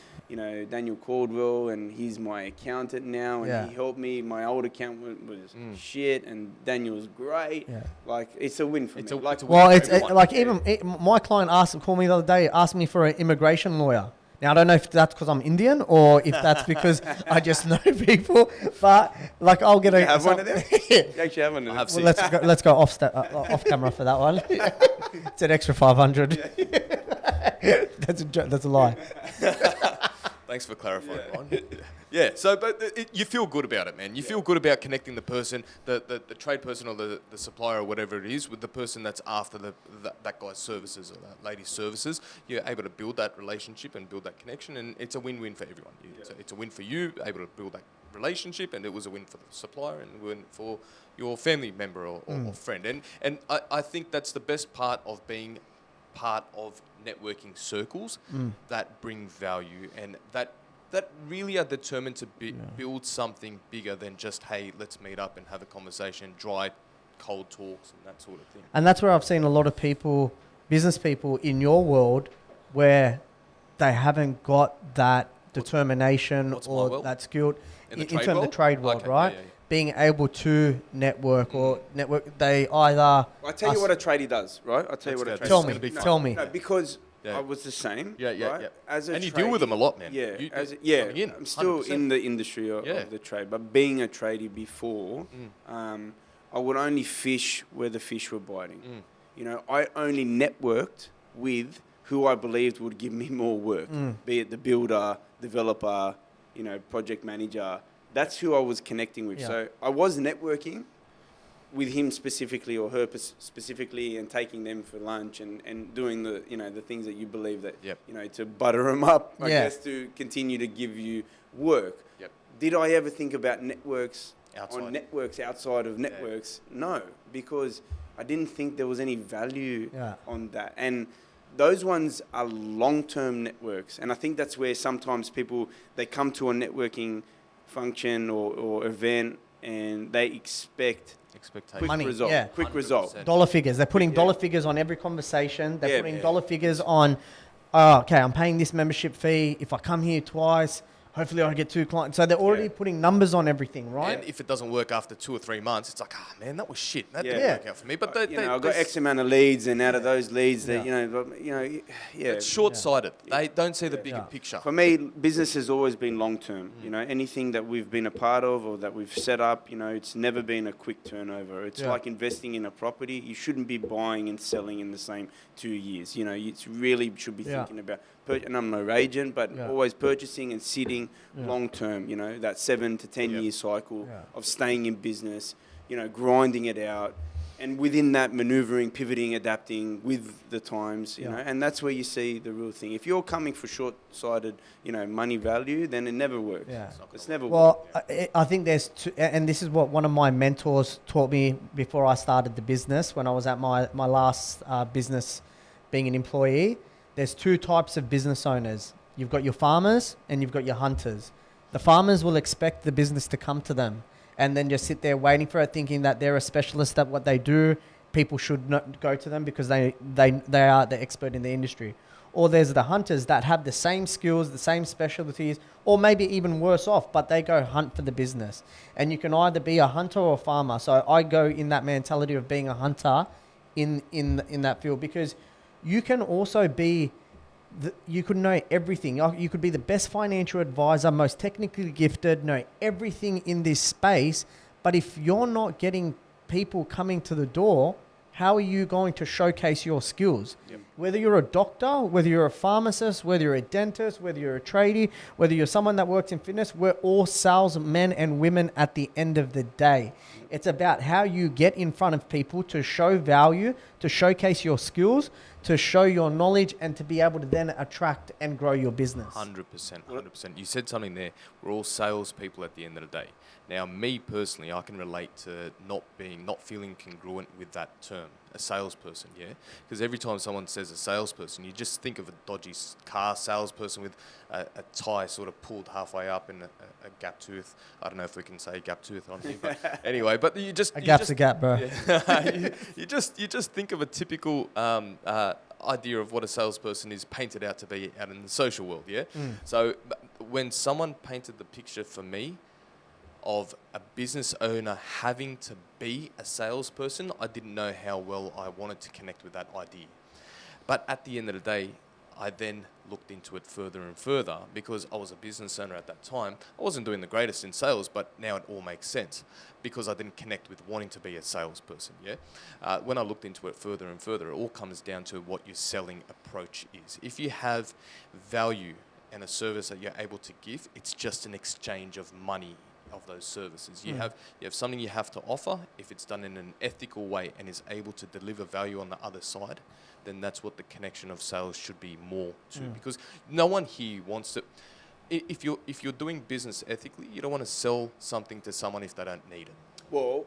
Daniel Caldwell, and he's my accountant now, and Yeah. he helped me. My old accountant was shit, and Daniel's great." Yeah. Like, it's a win for me. It's a Like, win. Well, it's Everyone. like my client called me the other day, asked me for an immigration lawyer. Now, I don't know if that's because I'm Indian or if that's because I just know people, but like I'll get you have one of them? You actually have one of them. have Well, let's go off camera for that one. It's an extra 500. That's a lie. Thanks for clarifying, Ron. Yeah, so but you feel good about it, man. You feel good about connecting the person, the trade person or the supplier or whatever it is, with the person that's after that guy's services or that lady's services. You're able to build that relationship and build that connection, and it's a win-win for everyone. It's a win for you, able to build that relationship, and it was a win for the supplier and a win for your family member or friend. And I think that's the best part of being part of networking circles that bring value and that really are determined to build something bigger than just, hey, let's meet up and have a conversation, dry, cold talks and that sort of thing. And that's where I've seen a lot of people, business people in your world, where they haven't got that determination what's my or world? that skill In the in trade terms of the world? trade world, Okay, right? yeah, yeah. Being able to network or network, they either... I tell you what a tradie does, right? I'll tell you what a Let's tradie go. Tell me, It's gonna be tell me. No, because Yeah. I was the same. Yeah, right? yeah. As a And you deal with tradie- them a lot, man. Yeah, You- coming in, I'm still 100%. in the industry of the trade, but being a tradie before, I would only fish where the fish were biting. I only networked with who I believed would give me more work, be it the builder, developer, project manager. That's who I was connecting with. Yeah. So I was networking with him specifically or her specifically, and taking them for lunch and doing the the things that you believe that to butter them up, I guess, to continue to give you work. Yep. Did I ever think about networks outside of Yeah. networks? No, because I didn't think there was any value on that. And those ones are long-term networks, and I think that's where sometimes people, they come to a networking function or event and they expect Expectation. Money, result. yeah. Quick 100%. result. Dollar figures. They're putting dollar figures on every conversation. They're putting man. dollar figures on, oh, okay, I'm paying this membership fee. If I come here twice, hopefully I get 2 clients. So they're already putting numbers on everything, right? And if it doesn't work after 2 or 3 months, it's like, man, that was shit. That Yeah. didn't work out for me. But I got X amount of leads, and out of those leads, that it's short-sighted. They don't see the bigger picture. For me, business has always been long term. Anything that we've been a part of or that we've set up, it's never been a quick turnover. It's like investing in a property. You shouldn't be buying and selling in the same 2 years. You really should be thinking about, and I'm no agent, but always purchasing and sitting long term. That 7 to 10 year cycle of staying in business. Grinding it out. And within that, maneuvering, pivoting, adapting with the times, and that's where you see the real thing. If you're coming for short-sighted, money value, then it never works. Yeah. It's never Well, I think there's two, and this is what one of my mentors taught me before I started the business, when I was at my last business being an employee. There's 2 types of business owners. You've got your farmers and you've got your hunters. The farmers will expect the business to come to them and then just sit there waiting for it, thinking that they're a specialist at what they do. People should not go to them because they are the expert in the industry. Or there's the hunters that have the same skills, the same specialties, or maybe even worse off, but they go hunt for the business. And you can either be a hunter or a farmer. So I go in that mentality of being a hunter in that field, because you can also be... you could know everything. You could be the best financial advisor, most technically gifted, know everything in this space. But if you're not getting people coming to the door, how are you going to showcase your skills? Whether you're a doctor, whether you're a pharmacist, whether you're a dentist, whether you're a tradie, whether you're someone that works in fitness, we're all salesmen and women at the end of the day. It's about how you get in front of people to show value, to showcase your skills, to show your knowledge, and to be able to then attract and grow your business. 100%, 100%. You said something there. We're all salespeople at the end of the day. Now, me personally, I can relate to not feeling congruent with that term, a salesperson, yeah? Because every time someone says a salesperson, you just think of a dodgy car salesperson with a tie sort of pulled halfway up and a gap tooth. I don't know if we can say gap tooth on here, but anyway, but you just... A gap's a gap, bro. Yeah, you just think of a typical idea of what a salesperson is painted out to be out in the social world, yeah? So when someone painted the picture for me of a business owner having to be a salesperson, I didn't know how well I wanted to connect with that idea. But at the end of the day, I then looked into it further and further because I was a business owner at that time. I wasn't doing the greatest in sales, but now it all makes sense because I didn't connect with wanting to be a salesperson, yeah? When I looked into it further and further, it all comes down to what your selling approach is. If you have value and a service that you're able to give, it's just an exchange of money of those services. You have something you have to offer. If it's done in an ethical way and is able to deliver value on the other side, then that's what the connection of sales should be more to. Because no one here wants to. If you're doing business ethically, you don't want to sell something to someone if they don't need it. Well,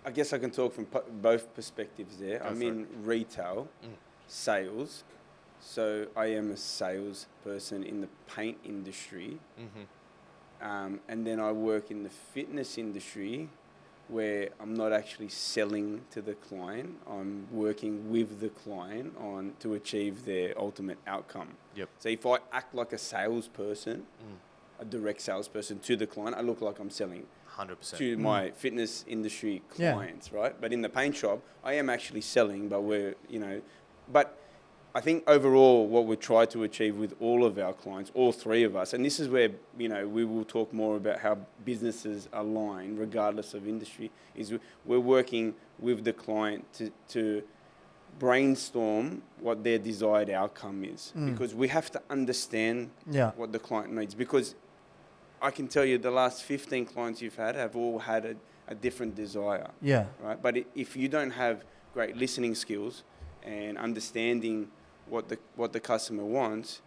I guess I can talk from both perspectives there. I'm in retail, sales, so I am a salesperson in the paint industry. And then I work in the fitness industry where I'm not actually selling to the client. I'm working with the client to achieve their ultimate outcome. Yep. So if I act like a salesperson, a direct salesperson to the client, I look like I'm selling 100%. to my fitness industry clients, right? But in the paint shop, I am actually selling, but but I think overall what we try to achieve with all of our clients, all three of us, and this is where, we will talk more about how businesses align regardless of industry, is we're working with the client to brainstorm what their desired outcome is. Because we have to understand what the client needs. Because I can tell you the last 15 clients you've had have all had a different desire. Yeah. Right? But if you don't have great listening skills and understanding what the customer wants,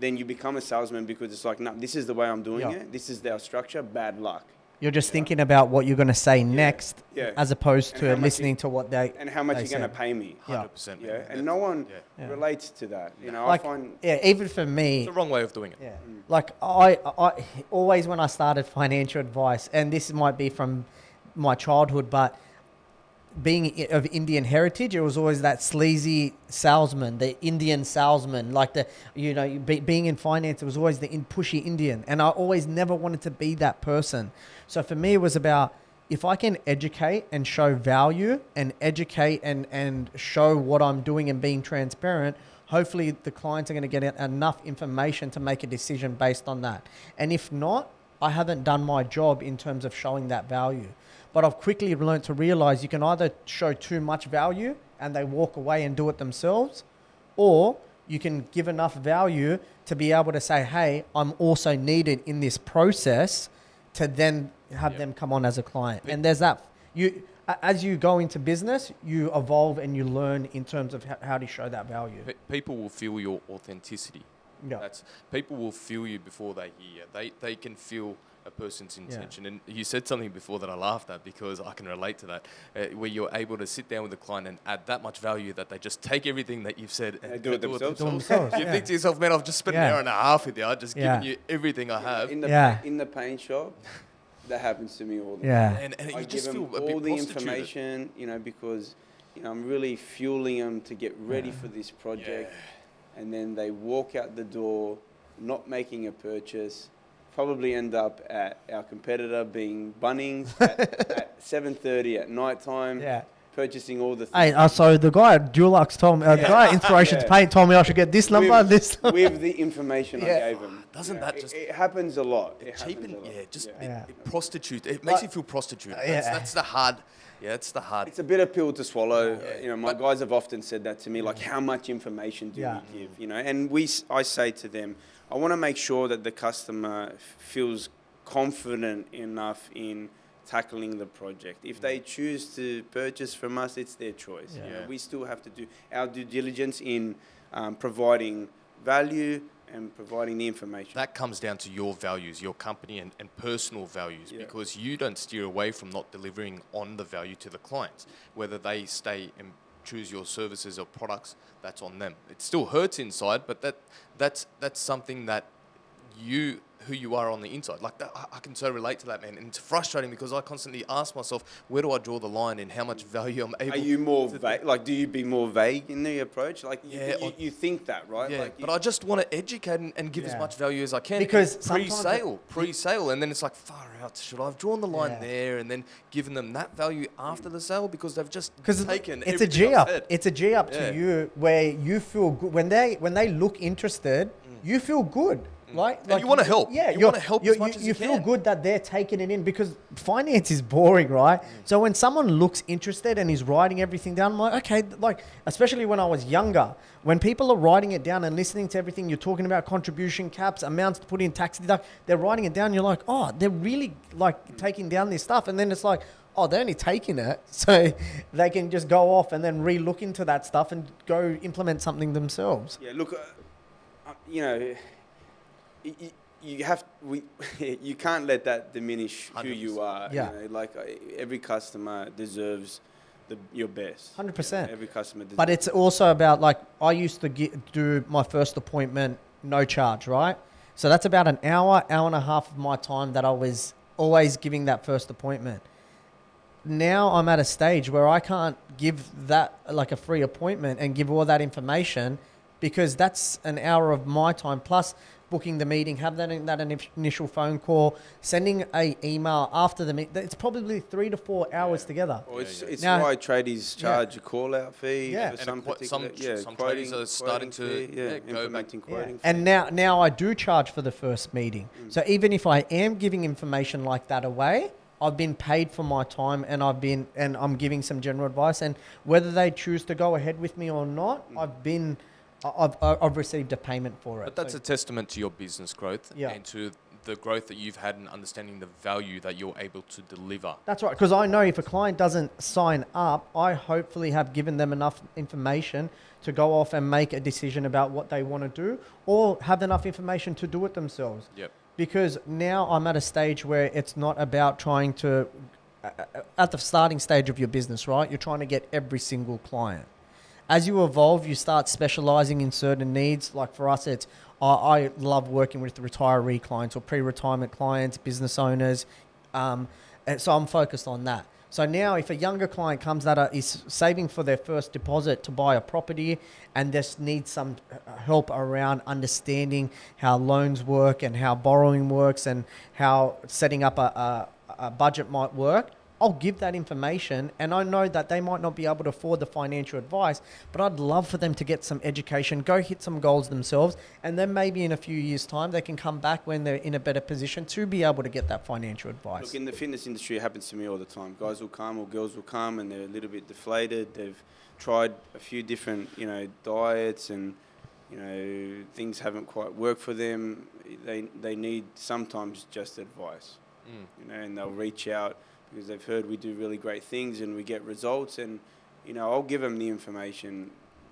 then you become a salesman because it's like, no, this is the way I'm doing it. This is our structure. Bad luck. You're just thinking about what you're going to say next, as opposed to listening to what they and how much you're going to pay me. 100%. Yeah, and no one relates to that. Like, I find even for me, It's the wrong way of doing it. Yeah. Like I always, when I started financial advice, and this might be from my childhood, but being of Indian heritage, it was always that sleazy salesman, the Indian salesman, like being in finance, it was always the pushy Indian. And I always never wanted to be that person. So for me, it was about, if I can educate and show value and educate and show what I'm doing and being transparent, hopefully the clients are going to get enough information to make a decision based on that. And if not, I haven't done my job in terms of showing that value. But I've quickly learned to realize you can either show too much value and they walk away and do it themselves, or you can give enough value to be able to say, hey, I'm also needed in this process, to then have them come on as a client. And there's that. As you go into business, you evolve and you learn in terms of how to show that value. People will feel your authenticity. Yeah. People will feel you before they hear. They can feel a person's intention. And you said something before that I laughed at, because I can relate to that, where you're able to sit down with the client and add that much value that they just take everything that you've said and do it themselves. You think to yourself, man, I've just spent an hour and a half with you. I've just given you everything I have. In the paint shop, that happens to me all the time. And I you just give feel them a bit all the prostituted. information, because I'm really fueling them to get ready for this project. And then they walk out the door not making a purchase, probably end up at our competitor being Bunnings at 7:30 at night time, purchasing all the Hey, things. so the guy at Dulux told me, the guy at Inspirations Yeah. Paint told me I should get this number, with, this number. with the information Yeah. I gave him. Doesn't that just- It happens a lot. It happens Cheapen, a lot. yeah, just Yeah. It prostitute. It makes But- you feel prostitute. Yeah. That's the hard. Yeah, it's the hard. It's a bitter pill to swallow. Yeah. You know, my guys have often said that to me, like, how much information do Yeah. we give? You know, and I say to them, I want to make sure that the customer feels confident enough in tackling the project. If they choose to purchase from us, it's their choice. You know, Yeah. we still have to do our due diligence in providing value and providing the information. That comes down to your values, your company and personal values, Yeah. because you don't steer away from not delivering on the value to the clients. Whether they stay and choose your services or products, that's on them. It still hurts inside, but that's something that who you are on the inside. Like that, I can so relate to that, man. And it's frustrating because I constantly ask myself, where do I draw the line in how much value I'm able Are you more to vague? Like, do you be more vague in the approach? Like, Yeah, you think that, right? Yeah, Like, but I just want to educate and give as Yeah. much value as I can. Because sometimes pre-sale, and then it's like, far out. Should I have drawn the line Yeah. there and then given them that value after the sale because they've just Because taken it's a everything G I've up. said? It's a G up Yeah. to you where you feel good when they look interested. You feel good, right? And you wanna help. Yeah, You wanna help as much as you feel can. good that they're taking it in because finance is boring, right? So when someone looks interested and is writing everything down, I'm like, okay, like especially when I was younger, when people are writing it down and listening to everything you're talking about, contribution caps, amounts to put in, tax deduct, they're writing it down. You're like, oh, they're really like taking down this stuff, and then it's like, oh, they're only taking it so they can just go off and then re-look into that stuff and go implement something themselves. Yeah, look, you know, you have you can't let that diminish who you 100%. are. Yeah. You know, like every customer deserves your best. 100%. Every customer deserves. But it's also about like I used to do my first appointment no charge, right? So that's about an hour and a half of my time that I was always giving that first appointment. Now I'm at a stage where I can't give that like a free appointment and give all that information because that's an hour of my time plus booking the meeting, have that initial phone call, sending a email after the meeting. It's probably 3 to 4 hours together. Well, it's Now- why tradies charge a call-out fee Yeah. for And some particular. some tradies are starting to, fee, go back. implementing Yeah. quoting. And now I do charge for the first meeting. So even if I am giving information like that away, I've been paid for my time and I'm giving some general advice, and whether they choose to go ahead with me or not, I've received a payment for it. But that's So- a testament to your business growth Yeah. and to the growth that you've had in understanding the value that you're able to deliver. That's right, because I know if a client doesn't sign up, I hopefully have given them enough information to go off and make a decision about what they want to do or have enough information to do it themselves. Yep. Because now I'm at a stage where it's not about trying to, at the starting stage of your business, right? You're trying to get every single client. As you evolve, you start specializing in certain needs. Like for us, it's I love working with retiree clients or pre-retirement clients, business owners. And so I'm focused on that. So now if a younger client comes that is saving for their first deposit to buy a property and just needs some help around understanding how loans work and how borrowing works and how setting up a budget might work, I'll give that information, and I know that they might not be able to afford the financial advice, but I'd love for them to get some education, go hit some goals themselves, and then maybe in a few years' time, they can come back when they're in a better position to be able to get that financial advice. Look, in the fitness industry, it happens to me all the time. Guys will come or girls will come and they're a little bit deflated. They've tried a few different, diets and, things haven't quite worked for them. They need sometimes just advice, and they'll reach out because they've heard we do really great things and we get results, and, I'll give them the information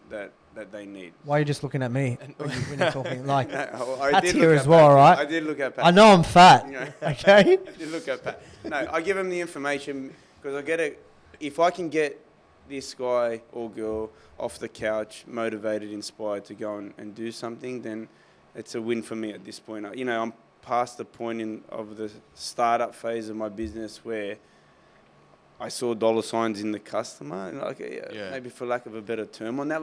that they need. Why are you just looking at me when you're talking? Like, I Pat's did here look as at well, Pat. right? I did look at Pat. I know I'm fat, Yeah. okay? I did look at Pat. No, I give them the information because if I can get this guy or girl off the couch, motivated, inspired to go and do something, then it's a win for me at this point. I'm past the point of the startup phase of my business where I saw dollar signs in the customer, and maybe for lack of a better term on that,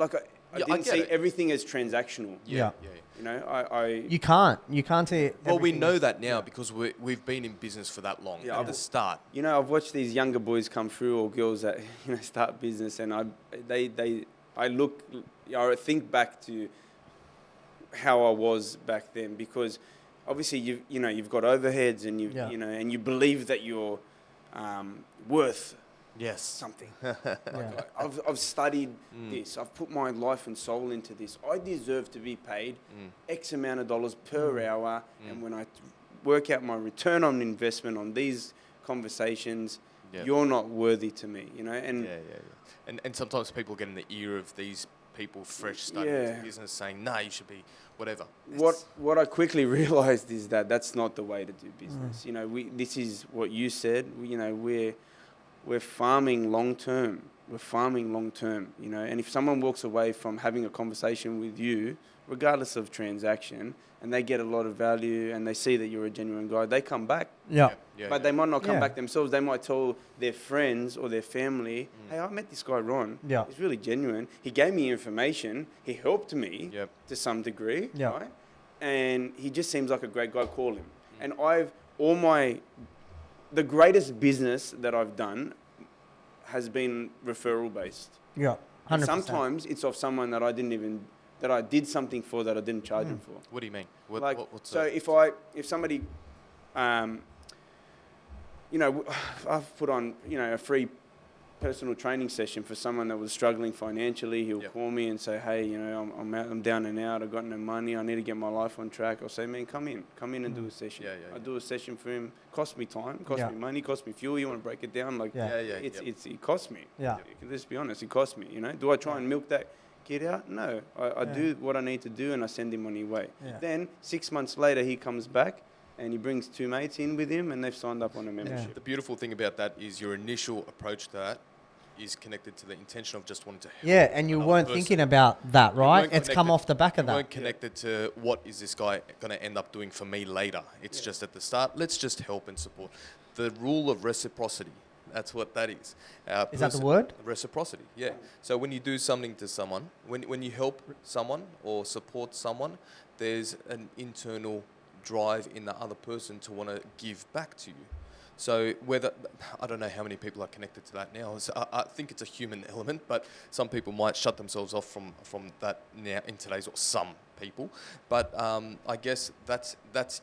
I Yeah, I didn't get see it. everything as transactional. Yeah. You know, I You can't see it. Well, we everything know as- that now because we've been in business for that long. Yeah, At the start, you know, I've watched these younger boys come through or girls that start business, and I think back to how I was back then, because obviously you've got overheads and and you believe that you're worth yes. something. Yeah. I've studied this. I've put my life and soul into this. I deserve to be paid X amount of dollars per hour. And when I work out my return on investment on these conversations, you're not worthy to me, And And sometimes people get in the ear of these people fresh starting into business saying, "No, you should be whatever." What I quickly realized is that that's not the way to do business. This is what you said. We're farming long term. We're farming long term, And if someone walks away from having a conversation with you, regardless of transaction, and they get a lot of value and they see that you're a genuine guy, they come back. But they might not come back themselves. They might tell their friends or their family, "Hey, I met this guy Ron. Yeah. He's really genuine. He gave me information. He helped me to some degree, right? And he just seems like a great guy. Call him." And the greatest business that I've done has been referral based. Yeah. 100%. Sometimes it's of someone that I did something for that I didn't charge him for. What do you mean? If somebody, I've put on, a free personal training session for someone that was struggling financially. He'll call me and say, "Hey, I'm down and out. I've got no money. I need to get my life on track." I'll say, "Man, come in and do a session." I do a session for him. Cost me time, cost me money, cost me fuel. You want to break it down? It cost me. Yeah. Let's be honest, it cost me. Do I try and milk that kid out? No. I do what I need to do, and I send him on his way. Yeah. Then 6 months later, he comes back. And he brings 2 mates in with him, and they've signed up on a membership. The beautiful thing about that is your initial approach to that is connected to the intention of just wanting to help. Yeah, and you weren't thinking about that, right? It's come off the back of You that. weren't connected to what is this guy going to end up doing for me later. It's just at the start, let's just help and support. The rule of reciprocity, that's what that is. Is that the word? Reciprocity, yeah. So when you do something to someone, when you help someone or support someone, there's an internal drive in the other person to want to give back to you. So I don't know how many people are connected to that now. I think it's a human element, but some people might shut themselves off from that now in today's, or some people. But I guess that's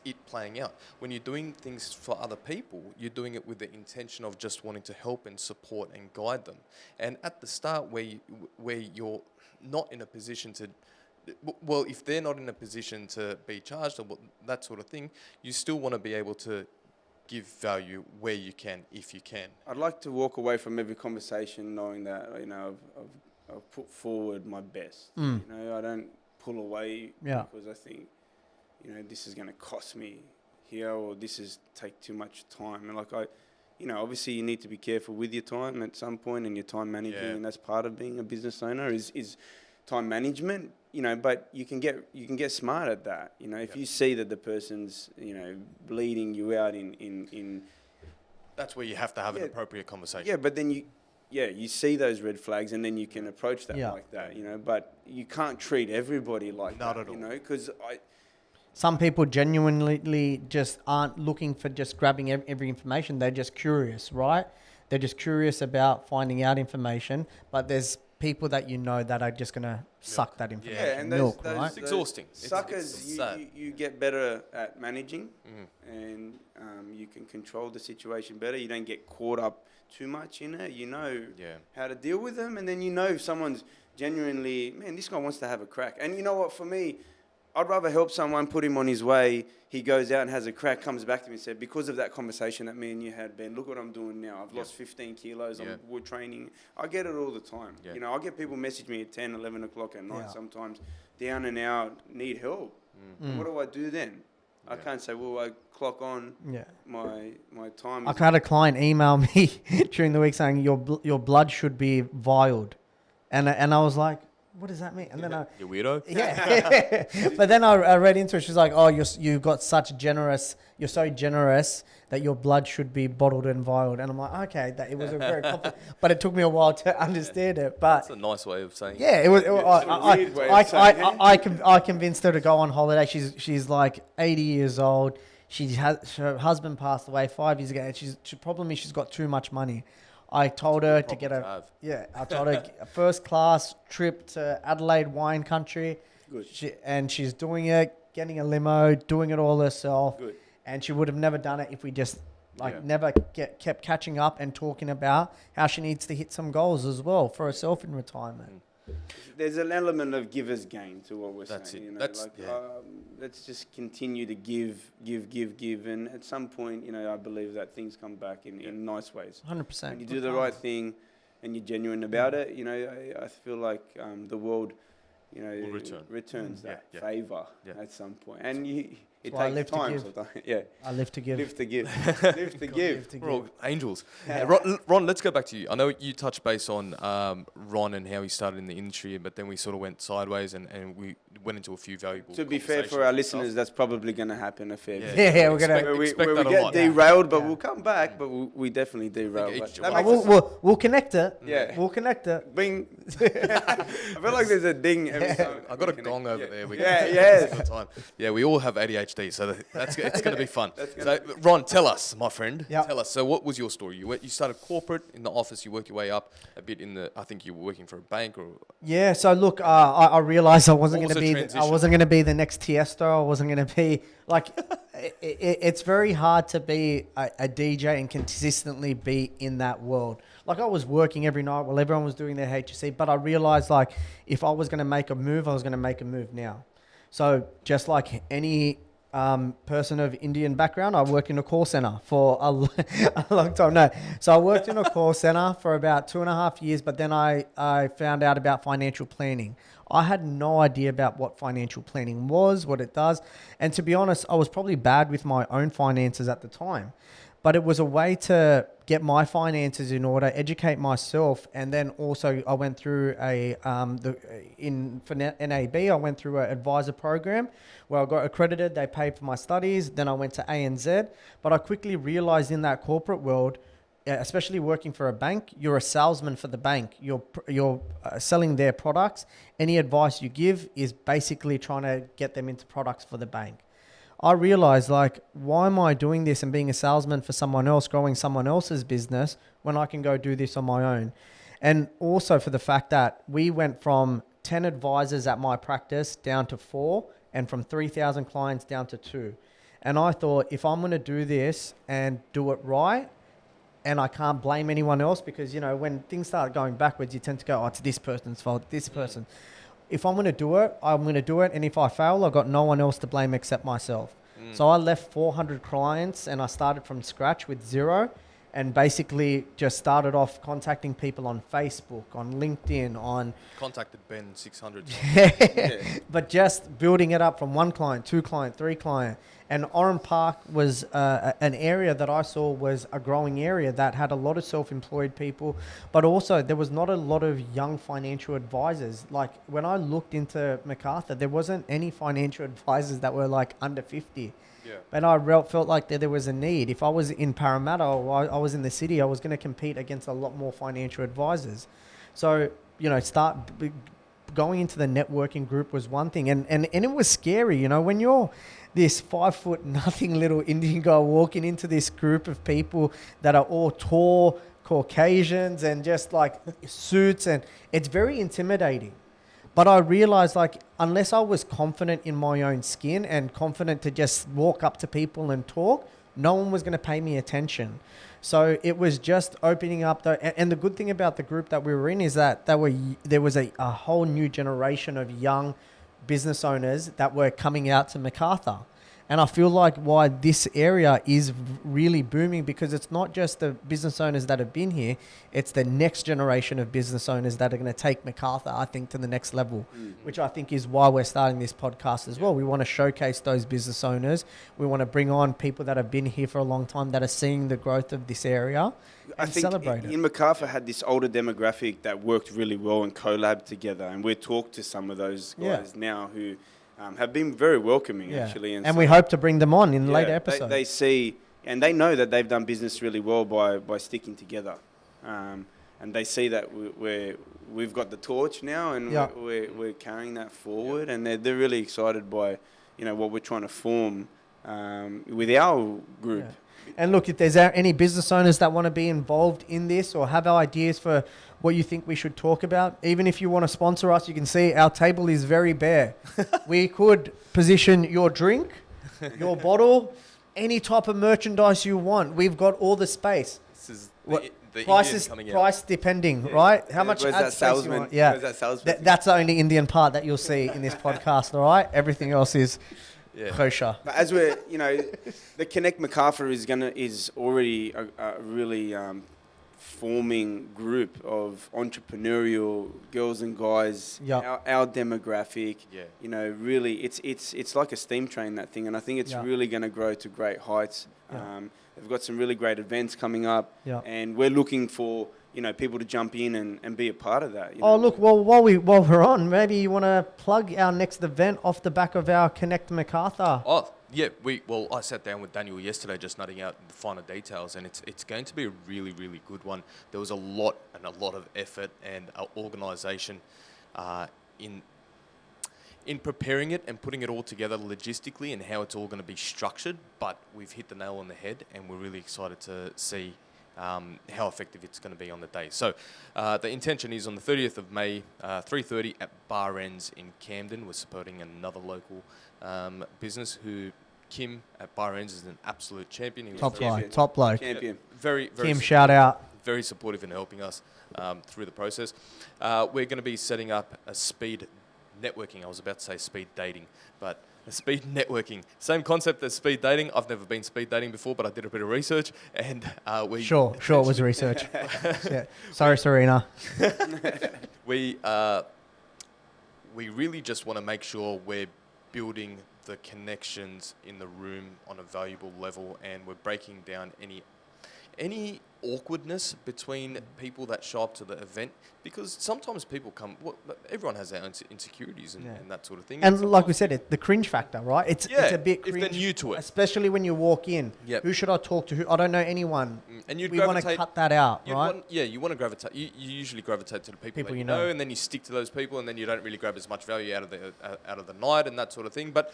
it playing out. When you're doing things for other people, you're doing it with the intention of just wanting to help and support and guide them. And at the start, where you're not in a position to, well, if they're not in a position to be charged or that sort of thing, you still want to be able to give value where you can, if you can. I'd like to walk away from every conversation knowing that I've put forward my best. I don't pull away because I think this is going to cost me here, or this is take too much time. And obviously you need to be careful with your time at some point, and your time managing, and that's part of being a business owner is time management. But you can get smart at that. If you see that the person's, bleeding you out in that's where you have to have an appropriate conversation. Yeah, but then you see those red flags, and then you can approach that like that. But you can't treat everybody like that. Not at all. Because Some people genuinely just aren't looking for just grabbing every information. They're just curious, right? They're just curious about finding out information, but there's people that that are just going to suck that information. Yeah, and milk, those, right? It's exhausting. Suckers, you get better at managing, and you can control the situation better. You don't get caught up too much in it. You know how to deal with them, and then if someone's genuinely, man, this guy wants to have a crack. And you know what, for me, I'd rather help someone, put him on his way. He goes out and has a crack, comes back to me and said, because of that conversation that me and you had, Ben, look what I'm doing now. I've lost 15 kilos. I'm wood training. I get it all the time. I get people message me at 10, 11 o'clock at night sometimes, down and out, need help. What do I do then? I can't say, well, I clock on my time. I had a client email me during the week saying your blood should be vialed. And I was like, what does that mean? And then You weirdo. yeah. But then I read into it. She's like, oh, you've got you're so generous that your blood should be bottled and vialed. And I'm like, okay, it was a very but it took me a while to understand it. But That's a nice way of saying. yeah, it was. a weird way of saying it. I convinced her to go on holiday. She's like 80 years old. Her husband passed away 5 years ago, and the problem is she's got too much money. I told her to get I told her a first class trip to Adelaide wine country. Good. And she's doing it, getting a limo, doing it all herself. Good. And she would have never done it if we just Yeah. never kept catching up and talking about how she needs to hit some goals as well for herself in retirement. There's an element of giver's gain to what we're That's saying. it. You know, That's- like, yeah. let's just continue to give, and at some point, you know, I believe that things come back in nice ways. 100%. When you do the right thing, and you're genuine about it, you know, I feel like the world, you know, Will returns that Yeah. favour at some point, and it why I takes live to time. give. Sometimes. Yeah, I live to give. live to give, live to God, give. live to We're all give. angels. Ron, let's go back to you. I know you touched base on Ron and how he started in the industry, but then we sort of went sideways and we went into a few valuable. To be fair, for our conversations and listeners, stuff. that's probably going to happen a fair Yeah. bit. Yeah, we're gonna. Where we Expect that a get lot. derailed, but Yeah. we'll come back. But we definitely derail. each- But that well, makes us We'll connect it. Yeah. We'll connect it. bing. I feel like there's a ding every time. I got a we gong connect. over there. We Yeah, can- yes. all the time. Yeah, we all have ADHD, so it's going to be fun. So, Ron, tell us, my friend. Yep. Tell us. So, what was your story? You started corporate in the office. You worked your way up a bit in the. I think you were working for a bank or. Yeah. So look, I realized I wasn't What was going to the be. I transition? wasn't going to be the next Tiesto. I wasn't going to be like. It's very hard to be a DJ and consistently be in that world. Like I was working every night while everyone was doing their HSC, but I realized like if I was going to make a move, I was going to make a move now. So just like any person of Indian background, I worked in a call center for a long time. No, so I worked in a call center for about 2.5 years, but then I found out about financial planning. I had no idea about what financial planning was, what it does. And to be honest, I was probably bad with my own finances at the time. But it was a way to get my finances in order, educate myself, and then also I went through for NAB, I went through an advisor program where I got accredited. They paid for my studies. Then I went to ANZ. But I quickly realized in that corporate world, especially working for a bank, you're a salesman for the bank. You're selling their products. Any advice you give is basically trying to get them into products for the bank. I realized, like, why am I doing this and being a salesman for someone else, growing someone else's business when I can go do this on my own? And also for the fact that we went from 10 advisors at my practice down to 4 and from 3,000 clients down to 2. And I thought, if I'm going to do this and do it right, and I can't blame anyone else because, you know, when things start going backwards, you tend to go, oh, it's this person's fault, this person. If I'm going to do it, I'm going to do it. And if I fail, I've got no one else to blame except myself. So I left 400 clients and I started from scratch with 0 and basically just started off contacting people on Facebook, on LinkedIn, on... Contacted Ben 600. But just building it up from 1 client, 2 client, 3 client. And Oran Park was an area that I saw was a growing area that had a lot of self-employed people, but also there was not a lot of young financial advisors. Like when I looked into MacArthur, there wasn't any financial advisors that were like under 50. Yeah. And I felt like there was a need. If I was in Parramatta or I was in the city, I was going to compete against a lot more financial advisors. So, you know, going into the networking group was one thing. And it was scary, you know, when you're this 5 foot nothing little Indian guy walking into this group of people that are all tall Caucasians and just like suits, and it's very intimidating. But I realized, like, unless I was confident in my own skin and confident to just walk up to people and talk, no one was going to pay me attention. So it was just opening up. And the good thing about the group that we were in is that there was a whole new generation of young business owners that were coming out to MacArthur. And I feel like why this area is really booming, because it's not just the business owners that have been here, it's the next generation of business owners that are going to take MacArthur, I think, to the next level, which I think is why we're starting this podcast as well. We want to showcase those business owners. We want to bring on people that have been here for a long time that are seeing the growth of this area I and think celebrate it. in MacArthur had this older demographic that worked really well and collabed together, and we talked to some of those guys now who have been very welcoming actually, and so we hope to bring them on in later they, episodes. they see and they know that they've done business really well by sticking together, and they see that we've got the torch now, and we're carrying that forward, and they're really excited by what we're trying to form with our group. And look, if there's any business owners that want to be involved in this or have ideas for what you think we should talk about, even if you want to sponsor us, you can see our table is very bare. We could position your drink, your bottle, any type of merchandise you want. We've got all the space. This is the Price depending, right? How much Where's ad that space you salesman? want? Yeah, Where's that salesman? that's the only Indian part that you'll see in this podcast, all right? Everything else is kosher. But as we're, the Connect MacArthur is already a really forming group of entrepreneurial girls and guys. Our demographic. Really, it's like a steam train, that thing, and I think it's really going to grow to great heights. They've got some really great events coming up, and we're looking for people to jump in and be a part of that. Oh, look, well, while we're on, maybe you want to plug our next event off the back of our Connect MacArthur. Oh, yeah. I sat down with Daniel yesterday just nutting out the finer details, and it's going to be a really, really good one. There was a lot of effort and organisation in preparing it and putting it all together logistically and how it's all going to be structured, but we've hit the nail on the head, and we're really excited to see how effective it's going to be on the day. So the intention is on the 30th of May, 3:30 at Bar Ends in Camden. We're supporting another local business who Kim at Bar Ends is an absolute champion. He was Top bloke. Champion. Very Kim, shout out. Very supportive in helping us through the process. We're going to be setting up a speed networking. I was about to say speed dating, but speed networking. Same concept as speed dating. I've never been speed dating before, but I did a bit of research, and Sure, it was research. Sorry, Serena. We really just want to make sure we're building the connections in the room on a valuable level, and we're breaking down any awkwardness between people that show up to the event, because sometimes people come. Everyone has their own insecurities and that sort of thing. And like we said, the cringe factor, right? It's a bit cringe. If they're new to it. Especially when you walk in. Yep. Who should I talk to? I don't know anyone. And we want to cut that out, right? You want to gravitate. You usually gravitate to the people you know, and then you stick to those people, and then you don't really grab as much value out of the night and that sort of thing. But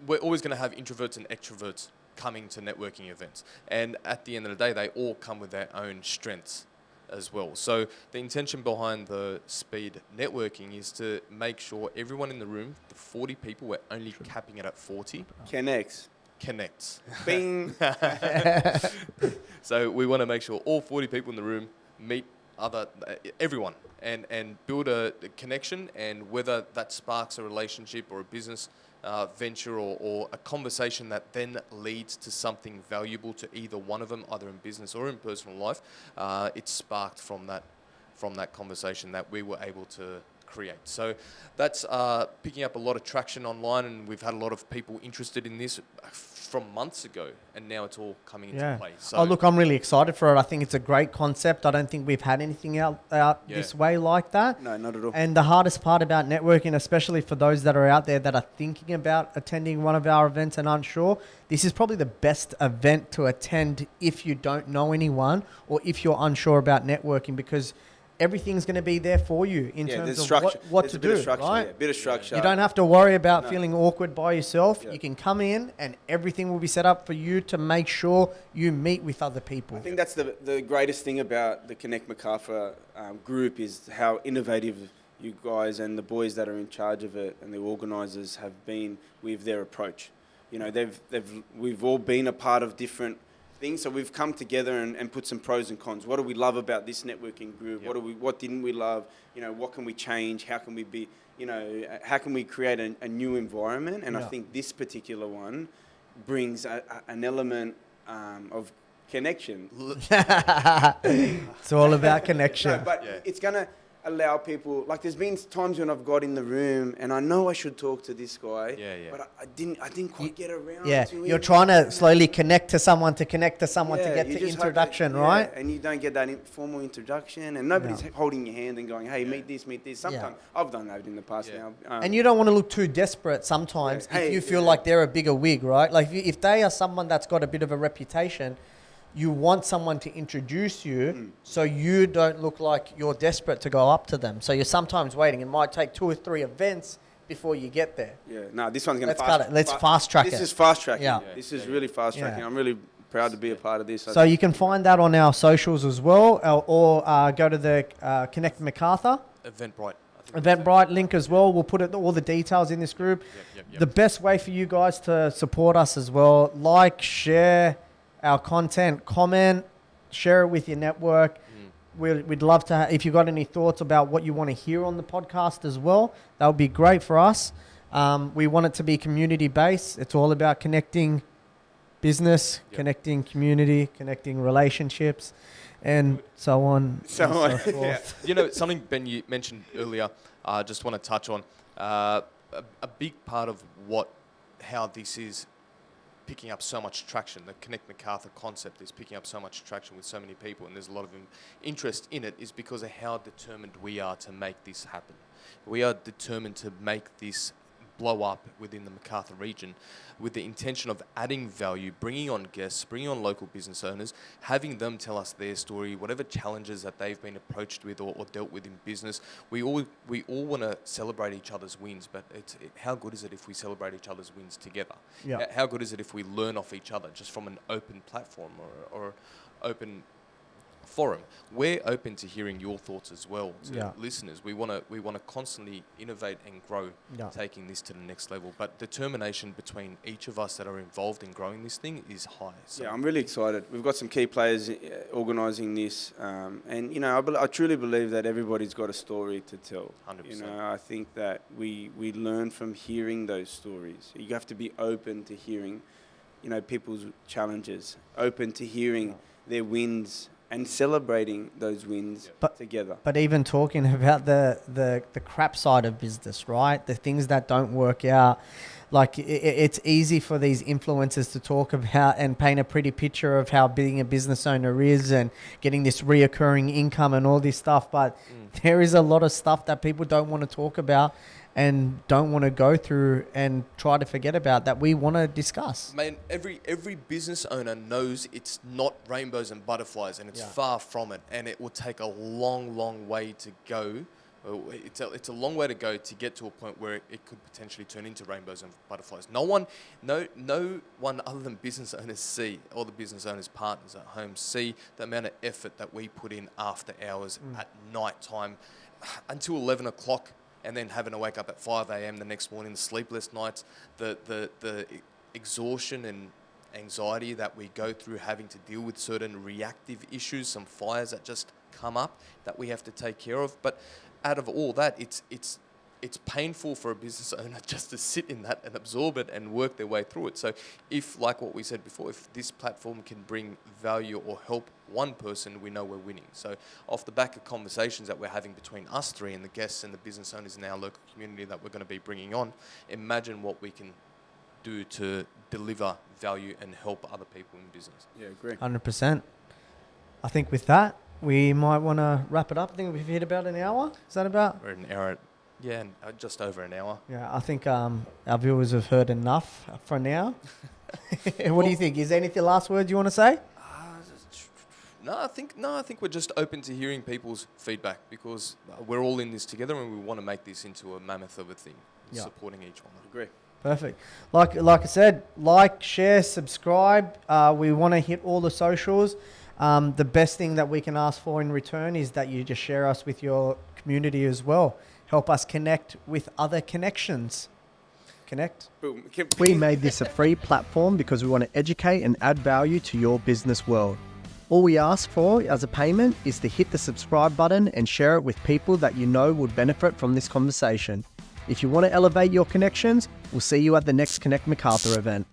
we're always going to have introverts and extroverts coming to networking events, and at the end of the day, they all come with their own strengths as well. So the intention behind the speed networking is to make sure everyone in the room, the 40 people, we're only capping it at 40. Connects. Bing. So we want to make sure all 40 people in the room meet everyone and build a connection, and whether that sparks a relationship or a business venture or a conversation that then leads to something valuable to either one of them, either in business or in personal life, it's sparked from that conversation that we were able to create. So that's picking up a lot of traction online, and we've had a lot of people interested in this from months ago, and now it's all coming into play. So look, I'm really excited for it. I think it's a great concept. I don't think we've had anything out this way like that. No, not at all. And the hardest part about networking, especially for those that are out there that are thinking about attending one of our events and unsure, this is probably the best event to attend if you don't know anyone or if you're unsure about networking, because everything's going to be there for you in terms of what to do, right? A bit of structure. You don't have to worry about feeling awkward by yourself. You can come in and everything will be set up for you to make sure you meet with other people. I think that's the greatest thing about the Connect MacArthur group is how innovative you guys and the boys that are in charge of it and the organisers have been with their approach. We've all been a part of different things. So we've come together and put some pros and cons. What do we love about this networking group? Yep. What didn't we love? You know, what can we change? How can we be, you know, how can we create a new environment? And I think this particular one brings an element of connection. It's all about connection. No, but it's going to allow people, like there's been times when I've got in the room and I know I should talk to this guy, but I didn't quite get around to it. You're trying to slowly connect to someone to get to introduction, right? And you don't get that formal introduction and nobody's holding your hand and going, hey, meet this. Sometimes I've done that in the past now. And you don't want to look too desperate sometimes if you feel like they're a bigger wig, right? Like if they are someone that's got a bit of a reputation, you want someone to introduce you so you don't look like you're desperate to go up to them. So you're sometimes waiting. It might take 2 or 3 events before you get there. Yeah, no, this one's going to Let's fast track it. This is fast tracking. Yeah. This is really fast tracking. Yeah. I'm really proud to be a part of this. So you can find that on our socials as well, or go to the Connect MacArthur. Eventbrite. Eventbrite link as well. We'll put all the details in this group. Yep. The best way for you guys to support us as well, like, share our content, comment, share it with your network. We'd love to, if you've got any thoughts about what you want to hear on the podcast as well, that would be great for us. We want it to be community based. It's all about connecting business, connecting community, connecting relationships, and so on. So forth. You know, something Ben you mentioned earlier, I just want to touch on. A big part of how this is picking up so much traction, the Connect MacArthur concept is picking up so much traction with so many people, and there's a lot of interest in it, is because of how determined we are to make this happen. We are determined to make this blow up within the MacArthur region with the intention of adding value, bringing on guests, bringing on local business owners, having them tell us their story, whatever challenges that they've been approached with or dealt with in business. We all want to celebrate each other's wins, but how good is it if we celebrate each other's wins together? Yeah. How good is it if we learn off each other just from an open platform or open forum? We're open to hearing your thoughts as well, to listeners. We want to constantly innovate and grow, taking this to the next level. But determination between each of us that are involved in growing this thing is high. So I'm really excited. We've got some key players organising this, and you know, I truly believe that everybody's got a story to tell. 100%. You know, I think that we learn from hearing those stories. You have to be open to hearing, you know, people's challenges, open to hearing their wins, and celebrating those wins together. But even talking about the crap side of business, right? The things that don't work out. Like it's easy for these influencers to talk about and paint a pretty picture of how being a business owner is and getting this reoccurring income and all this stuff. But there is a lot of stuff that people don't want to talk about and don't want to go through and try to forget about that we want to discuss. Man, every business owner knows it's not rainbows and butterflies, and it's far from it, and it will take a long way to go. It's a long way to go to get to a point where it could potentially turn into rainbows and butterflies. No one other than business owners see, or the business owners' partners at home see the amount of effort that we put in after hours at night time until 11 o'clock. And then having to wake up at 5 a.m. the next morning, the sleepless nights, the exhaustion and anxiety that we go through having to deal with certain reactive issues, some fires that just come up that we have to take care of. But out of all that, it's painful for a business owner just to sit in that and absorb it and work their way through it. So if, like what we said before, if this platform can bring value or help one person, we know we're winning. So off the back of conversations that we're having between us three and the guests and the business owners in our local community that we're going to be bringing on, imagine what we can do to deliver value and help other people in business. Yeah, agree. 100%. I think with that, we might want to wrap it up. I think we've hit about an hour. Is that about? We're an hour. Yeah, just over an hour. Yeah, I think our viewers have heard enough for now. What do you think? Is there anything last words you want to say? No, I think we're just open to hearing people's feedback, because we're all in this together and we want to make this into a mammoth of a thing, supporting each one. Agree. Perfect. Like I said, like, share, subscribe. We want to hit all the socials. The best thing that we can ask for in return is that you just share us with your community as well. Help us connect with other connections. Connect. Boom. We made this a free platform because we want to educate and add value to your business world. All we ask for as a payment is to hit the subscribe button and share it with people that you know would benefit from this conversation. If you want to elevate your connections, we'll see you at the next Connect MacArthur event.